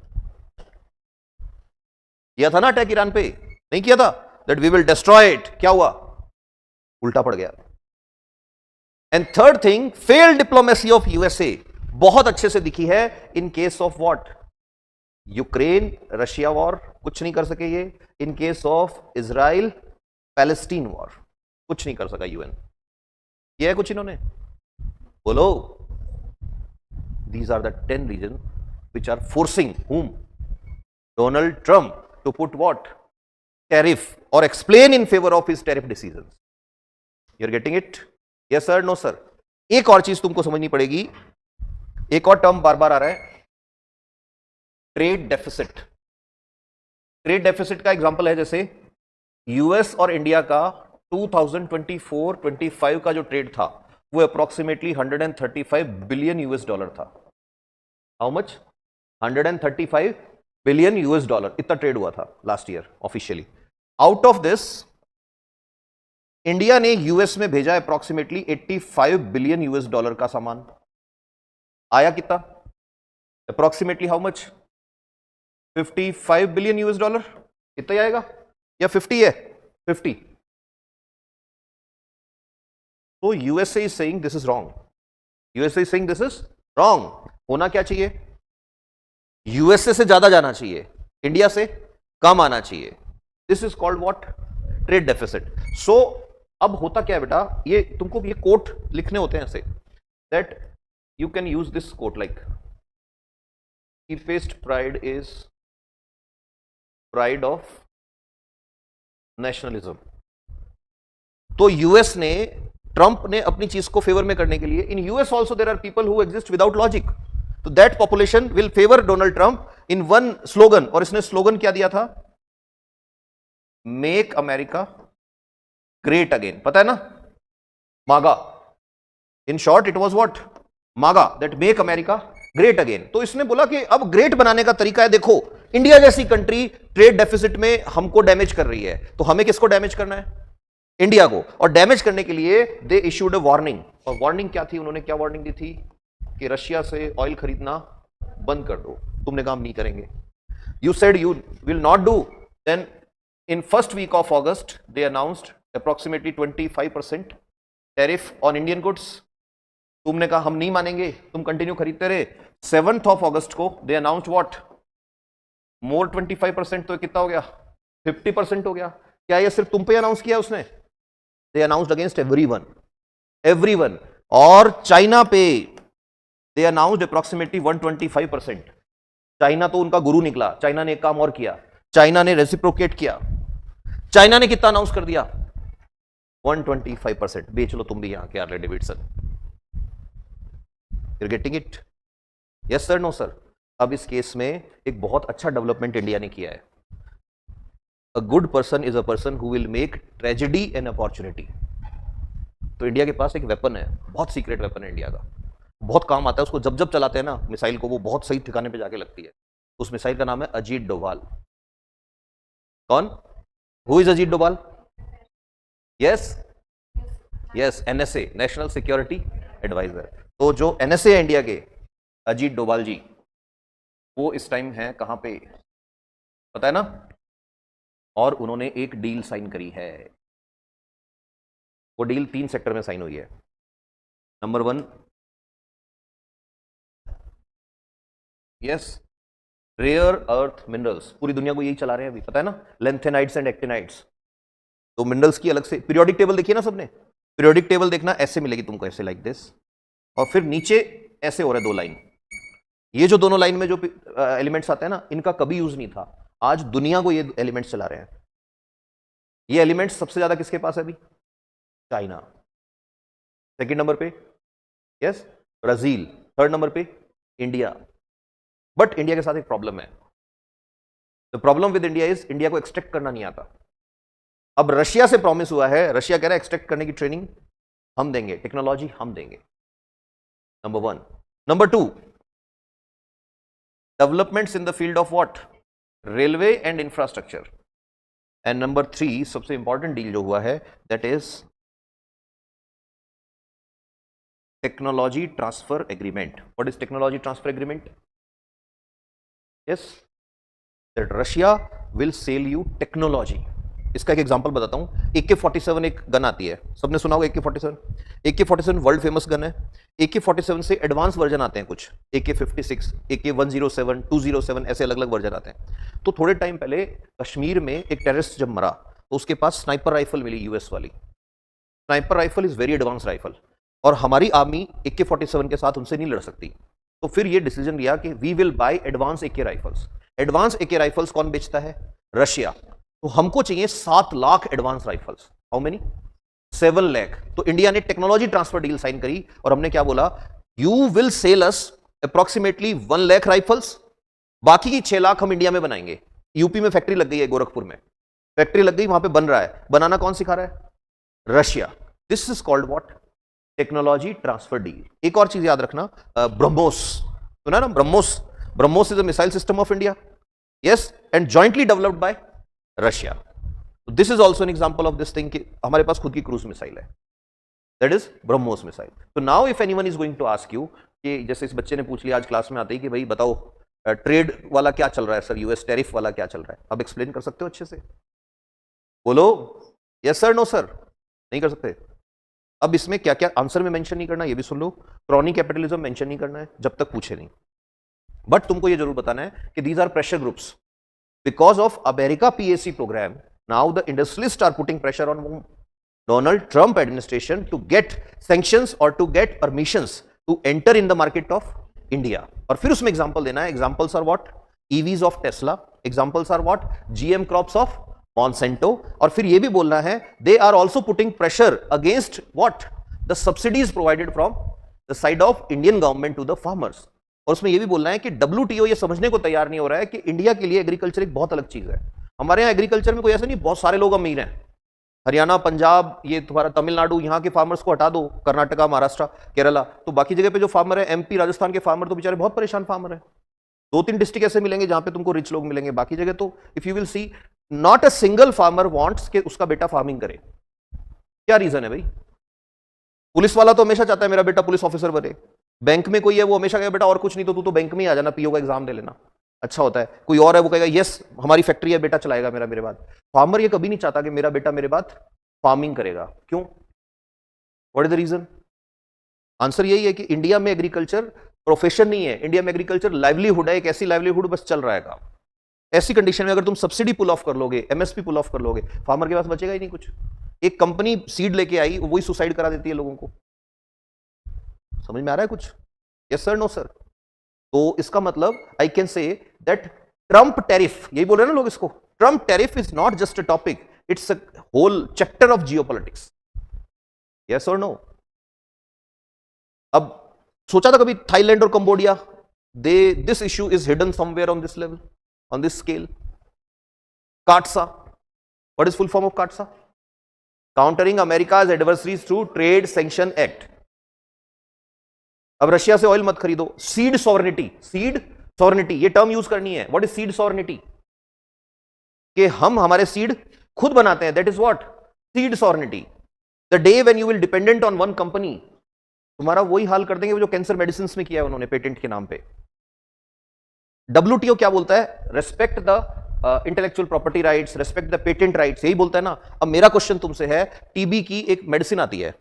किया था ना अटैक ईरान पे? नहीं किया था? That we will destroy it. क्या हुआ? उल्टा पड़ गया। And third thing, failed diplomacy of USA बहुत अच्छे से दिखी है in case of what, Ukraine Russia war, कुछ नहीं कर सके ये। In case of Israel Palestine war, कुछ नहीं कर सका यूएन। ये है कुछ इन्होंने, बोलो। These are the 10 reasons which are forcing whom? Donald Trump to put what? Tariff or explain in favor of his tariff decisions. You're getting it? Yes sir, no sir. एक और चीज तुमको समझनी पड़ेगी, एक और टर्म बार बार आ रहा है, ट्रेड डेफिसिट। ट्रेड डेफिसिट का एग्जांपल है जैसे यूएस और इंडिया का 2024-25 का जो ट्रेड था वो अप्रोक्सीमेटली 135 बिलियन यूएस डॉलर था। How much? 135 billion US dollar, इतना ट्रेड हुआ था last year officially. Out of this India ने यूएस में भेजा अप्रोक्सीमेटली 85 बिलियन यूएस डॉलर का सामान। आया कितना? Approximately how much? 55 billion US dollar, इतना ही आएगा या 50 है? 50। तो USA is saying this is wrong, USA is saying this is wrong. होना क्या चाहिए? यूएसए से ज्यादा जाना चाहिए, इंडिया से कम आना चाहिए। This is called what? Trade deficit. So अब होता क्या है बेटा, ये तुमको ये कोट लिखने होते हैं ऐसे, that you can use this quote like deepest pride is pride of nationalism. तो यूएस ने, ट्रंप ने अपनी चीज को फेवर में करने के लिए, in US also there are people who exist without logic, तो that population will favour Donald Trump in one slogan. और इसने स्लोगन क्या दिया था? Make America great again. पता है ना, MAGA. In short it was what? मागा, that make America great again. तो इसने बोला कि अब ग्रेट बनाने का तरीका है, देखो इंडिया जैसी कंट्री ट्रेड डेफिसिट में हमको डैमेज कर रही है, तो हमें किसको डैमेज करना है? इंडिया को। और डैमेज करने के लिए दे इश्यूड अ वार्निंग। और वार्निंग क्या थी? उन्होंने क्या वार्निंग दी थी कि रशिया से ऑयल खरीदना बंद कर दो। तुमने कहा हम नहीं करेंगे, you said you will not do. Then in first week of August they announced approximately 25% tariff on Indian goods. तुमने कहा हम नहीं मानेंगे, तुम कंटिन्यू खरीदते रहे। 7th of August को दे अनाउंस्ड व्हाट? मोर 25%। तो कितना हो गया? 50% हो गया। क्या ये सिर्फ तुम पे अनाउंस किया उसने? दे अनाउंस्ड अगेंस्ट एवरीवन, एवरीवन। और चाइना पे दे अनाउंस्ड अप्रोक्सीमेटली 125%। चाइना तो उनका गुरु निकला, चाइना ने एक काम और किया, चाइना ने रेसिप्रोकेट किया। चाइना ने कितना अनाउंस कर दिया? 125%। बेच लो तुम भी यहां के Harley Davidson. You're getting it? Yes sir, no sir. अब इस केस में एक बहुत अच्छा डेवलपमेंट इंडिया ने किया है। A good person is a person who will make tragedy an opportunity. तो इंडिया के पास एक वेपन है, बहुत सीक्रेट वेपन है इंडिया का, बहुत काम आता है उसको। जब जब चलाते हैं ना मिसाइल को, वो बहुत सही ठिकाने पे जाके लगती है। उस मिसाइल का नाम है अजीत डोभाल। कौन? Who is Ajit Doval? Yes? Yes, NSA, national security adviser. तो जो NSA है इंडिया के, अजीत डोभाल जी, वो इस टाइम है कहां पे? पता है ना? और उन्होंने एक डील साइन करी है। वो डील 3 सेक्टर में साइन हुई है। Number 1, yes, rare earth minerals. पूरी दुनिया को यही चला रहे हैं अभी, पता है ना? Lanthanides and actinides. तो मिनरल्स की अलग से पीरियोडिक टेबल देखिए ना सबने। पीरियोडिक टेबल देखना, ऐसे मिलेगी तुमको, ऐसे लाइक दिस, और फिर नीचे ऐसे हो रहा है 2 लाइन। ये जो दोनों लाइन में जो एलिमेंट्स आते हैं ना, इनका कभी यूज नहीं था। आज दुनिया को ये एलिमेंट्स चला रहे हैं। ये एलिमेंट्स सबसे ज्यादा किसके पास है अभी? चाइना। सेकंड नंबर पे यस ब्राजील। थर्ड नंबर पे इंडिया। बट इंडिया के साथ एक प्रॉब्लम है। The problem with India is India को एक्सट्रैक्ट करना नहीं आता। अब रशिया से प्रॉमिस हुआ है, रशिया कह रहा है एक्सट्रैक्ट करने की ट्रेनिंग हम देंगे, टेक्नोलॉजी हम देंगे। Number 1। Number 2, developments in the field of what? Railway and infrastructure. And number 3, सबसे इंपॉर्टेंट डील जो हुआ है, that is technology transfer agreement. What is technology transfer agreement? Yes, that Russia will sell you technology. इसका एक एग्जांपल बताता हूं। AK-47 एक गन आती है, सबने सुना होगा AK-47। AK-47 world famous gun है। AK-47 से एडवांस वर्जन आते हैं कुछ, AK-56, AK-107, 207, ऐसे अलग अलग वर्जन आते हैं। तो थोड़े टाइम पहले कश्मीर में एक टेररिस्ट जब मरा तो उसके पास स्नाइपर राइफल मिली, यूएस वाली। Sniper rifle is very advance rifle, और हमारी आर्मी AK-47 के साथ उनसे नहीं लड़ सकती। तो फिर ये डिसीजन लिया कि we will buy advance AK rifles. Advance AK rifles कौन बेचता है? रशिया। तो हमको चाहिए 7 lakh advance rifles. How many? 7 lakh. तो इंडिया ने टेक्नोलॉजी ट्रांसफर डील साइन करी और हमने क्या बोला, you will sell us approximately 1 lakh rifles, बाकी की 6 लाख हम इंडिया में बनाएंगे। यूपी में फैक्ट्री लग गई है, गोरखपुर में फैक्ट्री लग गई, वहां पे बन रहा है। बनाना कौन सिखा रहा है? Russia. This is called what? Technology transfer deal. एक और चीज याद रखना, ब्रह्मोस सुना ना? BrahMos. BrahMos is a missile system of India, yes, and jointly developed by Russia. This is also an example of this thing कि हमारे पास खुद की क्रूज मिसाइल है, दैट इज ब्रह्मोस मिसाइल। तो now if anyone is going to ask you कि जैसे इस बच्चे ने पूछ लिया आज क्लास में आते ही कि भाई बताओ ट्रेड वाला क्या चल रहा है सर, यूएस टैरिफ वाला क्या चल रहा है, अब एक्सप्लेन कर सकते हो अच्छे से? बोलो यस सर, नो सर। नहीं कर सकते? अब इसमें क्या क्या आंसर में मेंशन नहीं करना, ये भी सुन लो। क्रॉनी कैपिटलिज्म मेंशन नहीं करना है जब तक पूछे नहीं, बट तुमको ये जरूर बताना है कि these are pressure groups because of America PAC प्रोग्राम। Now the industrialists are putting pressure on Donald Trump administration to get sanctions or to get permissions to enter in the market of India. और फिर उसमें एग्जांपल देना है। Examples are what? EVs of Tesla, examples are what? GM crops of Monsanto। और फिर ये भी बोलना है they are also putting pressure against what? The subsidies provided from the side of Indian government to the farmers। और उसमें ये भी बोलना है कि WTO ये समझने को तैयार नहीं हो रहा है कि इंडिया के लिए एग्रीकल्चर एक बहुत अलग चीज है। हमारे यहाँ एग्रीकल्चर में कोई ऐसा नहीं, बहुत सारे लोग अमीर हैं, हरियाणा, पंजाब, ये तुम्हारा तमिलनाडु, यहाँ के फार्मर्स को हटा दो, कर्नाटका, महाराष्ट्र, केरला, तो बाकी जगह पे जो फार्मर है, MP, राजस्थान के फार्मर तो बेचारे बहुत परेशान फार्मर है। 2-3 डिस्ट्रिक्ट ऐसे मिलेंगे जहां पे तुमको रिच लोग मिलेंगे, बाकी जगह तो if you will see not a single farmer wants कि उसका बेटा फार्मिंग करे। क्या रीजन है भाई? पुलिस वाला तो हमेशा चाहता है मेरा बेटा पुलिस ऑफिसर बने, बैंक में कोई है वो हमेशा कहेगा बेटा और कुछ नहीं तो तू तो बैंक में ही आ जाना, PO का एग्जाम दे लेना, अच्छा होता है। कोई और है वो कहेगा यस हमारी फैक्ट्री है, बेटा चलाएगा मेरा मेरे बाद। फार्मर ये कभी नहीं चाहता कि मेरा बेटा मेरे बाद फार्मिंग करेगा। क्यों? What is the reason? Answer यही है कि इंडिया में एग्रीकल्चर प्रोफेशन नहीं है, इंडिया में एग्रीकल्चर लाइवलीहुड है, एक ऐसी लाइवलीहुड बस चल रहा है काम। ऐसी कंडीशन में अगर तुम सब्सिडी पुल ऑफ कर लोगे, MSP पुल ऑफ कर लोगे, फार्मर के पास बचेगा ही नहीं कुछ। एक कंपनी सीड लेके आई, वही सुसाइड करा देती है लोगों को। समझ में आ रहा है कुछ? Yes sir, no sir. तो इसका मतलब I can say that Trump tariff, यही बोल रहे हैं ना लोग इसको, Trump tariff is not just a topic, it's a whole chapter of geopolitics. Yes और नो? अब सोचा था कभी थाईलैंड और Cambodia, this issue is hidden somewhere on this level, on this scale. CAATSA, what is full form of CAATSA? Countering America's adversaries through trade sanction act. अब रशिया से ऑयल मत खरीदो। सीड सॉवरेनिटी, सीड सॉवरेनिटी ये टर्म यूज करनी है। What is seed sovereignty? कि हम हमारे सीड खुद बनाते हैं, that is what? Seed sovereignty. The day when you will dependent on one company, तुम्हारा वही हाल कर देंगे जो कैंसर मेडिसिन में किया है उन्होंने पेटेंट के नाम पे। WTO क्या बोलता है? Respect the intellectual property rights, respect the patent rights, यही बोलता है ना। अब मेरा क्वेश्चन तुमसे है, टीबी की एक मेडिसिन आती है,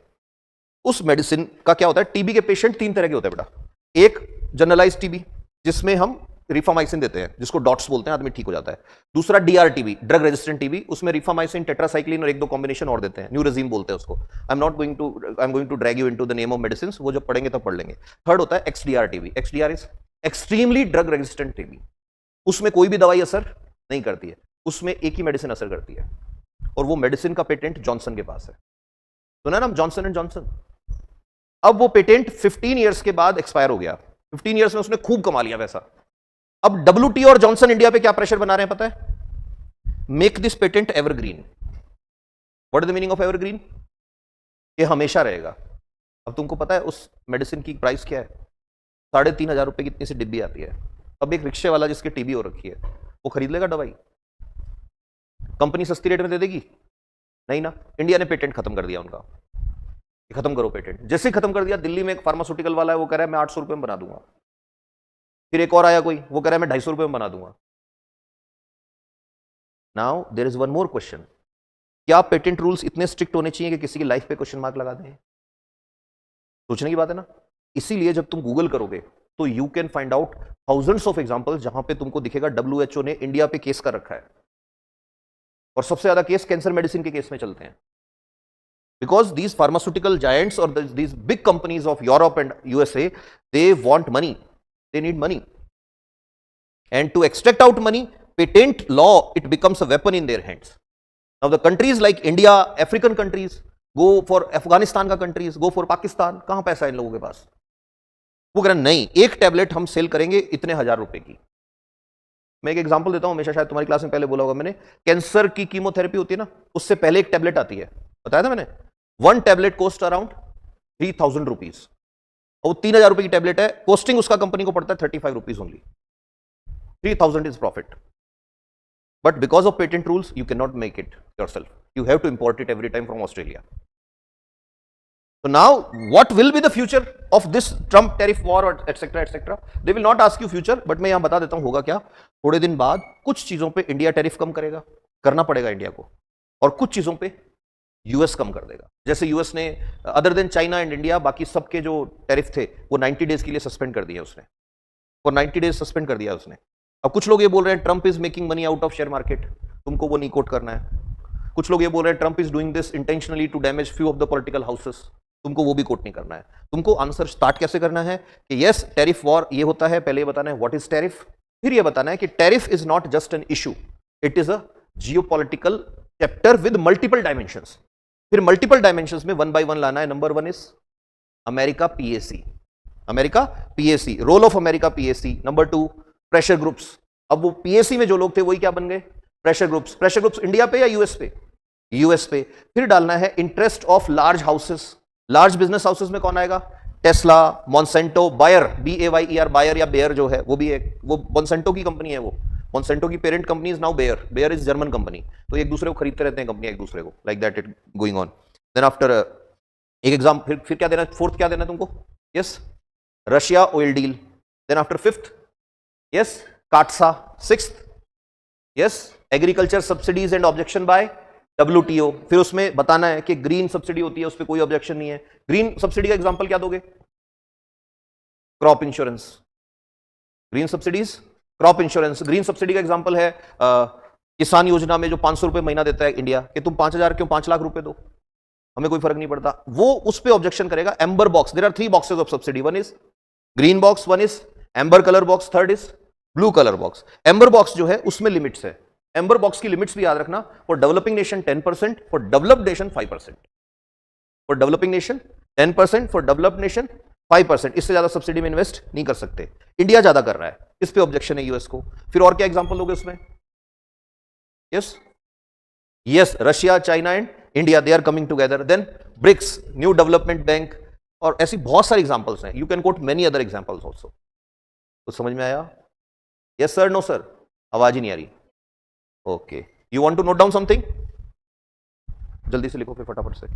उस मेडिसिन का क्या होता है? टीबी के पेशेंट 3 तरह के होते हैं बेटा। एक जनरलाइज टीबी जिसमें हम रिफामाइसिन देते हैं, जिसको डॉट्स बोलते हैं, आदमी ठीक हो जाता है। दूसरा DRTB, ड्रग रेजिस्टेंट टीबी, उसमें रिफामाइसिन, टेट्रासाइक्लिन और 1-2 कॉम्बिनेशन और देते हैं, न्यूरेजीन बोलते हैं उसको। I am going to drag you into the name of medicine, वो जब पढ़ेंगे तब पढ़ लेंगे। थर्ड होता है XDR-TB, XDR is extremely drug resistant TB, उसमें कोई भी दवाई असर नहीं करती है, उसमें एक ही मेडिसिन असर करती है, और वो मेडिसिन का पेटेंट जॉनसन के पास है। सुना ना जॉनसन एंड जॉनसन? अब वो पेटेंट 15 ईयर्स के बाद एक्सपायर हो गया। 15 ईयर्स में उसने खूब कमा लिया पैसा। अब WTO और जॉनसन इंडिया पे क्या प्रेशर बना रहे हैं पता है? Make this patent evergreen. What is the meaning of evergreen? ये हमेशा रहेगा। अब तुमको पता है उस मेडिसिन की प्राइस क्या है? 3,500 रुपए की इतनी सी डिब्बी आती है। अब एक रिक्शे वाला जिसके टीबी हो रखी है वो खरीद लेगा दवाई? कंपनी सस्ती रेट में दे देगी? नहीं ना। इंडिया ने पेटेंट खत्म कर दिया उनका, खत्म करो पेटेंट। जैसे खत्म कर दिया, दिल्ली में एक फार्मास्यूटिकल वाला है, वो कह रहा है मैं 800 रुपए में बना दूंगा। फिर एक और आया कोई, वो कह रहा है मैं 250 रुपए में बना दूंगा। Now there is one more question, क्या पेटेंट रूल्स इतने स्ट्रिक्ट होने चाहिए कि किसी की लाइफ पे क्वेश्चन मार्क लगा दें? सोचने की बात है ना। इसीलिए जब तुम गूगल करोगे तो you can find out thousands of examples जहां पे तुमको दिखेगा WHO ने इंडिया पे केस कर रखा है, और सबसे ज्यादा केस कैंसर मेडिसिन के केस में चलते हैं, बिकॉज दीज फार्मास्यूटिकल जायंट्स और these big companies of Europe and USA, they want money, they need money, and to extract out money, patent law, it becomes a weapon in their hands. Now the countries like India, African countries, go for Afghanistan का countries, go for Pakistan, कहां पैसा है इन लोगों के पास? वो कह रहे नहीं, एक टैबलेट हम सेल करेंगे इतने हजार रुपए की। मैं एक एग्जांपल देता हूं, हमेशा शायद तुम्हारी क्लास में पहले बोला होगा मैंने, कैंसर की कीमोथेरेपी होती है ना, उससे पहले एक टैबलेट आती है, बताया था मैंने, 1 टैबलेट कॉस्ट अराउंड 3000 रुपीज, और 3000 रुपए की टैबलेट है, कॉस्टिंग उसका कंपनी को पड़ता है 35 rupees only. 3000 is profit, but because of patent rules you cannot make it yourself, you have to import it every time from Australia. So now what will be the future of this Trump tariff war or etc, they will not ask you future, but मैं यहां बता देता हूं होगा क्या। थोड़े दिन बाद कुछ चीजों पे इंडिया टैरिफ कम करेगा, करना पड़ेगा इंडिया को, और कुछ चीजों पे यूएस कम कर देगा। जैसे यूएस ने other than China and India बाकी सबके जो टैरिफ थे वो 90 डेज के लिए सस्पेंड कर दिया उसने, और 90 डेज सस्पेंड कर दिया उसने। अब कुछ लोग ये बोल रहे हैं Trump is making money out of share market, तुमको वो नहीं कोट करना है। कुछ लोग ये बोल रहे हैं Trump is doing this intentionally to damage few of the political houses, तुमको वो भी कोट नहीं करना है। तुमको आंसर स्टार्ट कैसे करना है कि यस टैरिफ वॉर ये होता है, पहले ये बताना है व्हाट इज टैरिफ, फिर ये बताना है कि tariff is not just an issue, it is a geopolitical chapter with multiple dimensions. फिर मल्टीपल डायमेंशंस में 1 by 1 लाना है। Number 1 is America PAC, America PAC, role of America PAC। Number 2 pressure groups, अब वो PAC में जो लोग थे वही क्या बन गए, pressure groups. Pressure groups India पे या यूएस पे, यूएस पे। फिर डालना है interest of large houses, large business houses में कौन आएगा, Tesla, Monsanto, Bayer, BAYER, Bayer या बेयर जो है वो भी एक, वो मॉन्सेंटो की कंपनी है, वो मॉन्सेंटो की parent company is now Bayer, Bayer is German company, तो एक दूसरे को खरीदते रहते हैं कंपनी एक दूसरे को, like that it going on. Then after एक एग्जाम, फिर क्या देना, फोर्थ क्या देना तुमको, yes Russia oil deal. Then after fifth yes CAATSA, sixth yes agriculture subsidies and objection by WTO। फिर उसमें बताना है कि ग्रीन सब्सिडी होती है उस पर कोई ऑब्जेक्शन नहीं है। ग्रीन सब्सिडी का एग्जांपल क्या दोगे, crop insurance, green subsidies crop insurance. Green subsidy का एग्जांपल है किसान योजना में जो 500 रुपए महीना देता है इंडिया, कि तुम 5000 क्यों 5 लाख रुपए दो, हमें कोई फर्क नहीं पड़ता, वो उस पर ऑब्जेक्शन करेगा। Amber box, there are 3 boxes of subsidy, one is green box, one is amber colour box, third is blue colour box. Amber box जो है उसमें लिमिट्स है, एम्बर बॉक्स की लिमिट्स भी याद रखना, for developing nation 10%, for developed nation 5%, for developing nation 10%, for developed nation 5%, इससे ज्यादा सब्सिडी में इन्वेस्ट नहीं कर सकते। इंडिया ज्यादा कर रहा है, इस पे ऑब्जेक्शन है यूएस को। फिर और क्या एग्जांपल लोगे उसमें, yes yes Russia, China and India, they are coming together. Then BRICS, New Development Bank, और ऐसी बहुत सारी एग्जांपल्स हैं, you can quote many other examples also. तो समझ में आया, यस सर, नो सर, आवाज ही नहीं आ रही, okay. You want to note down something, जल्दी से लिखो फिर फटाफट से।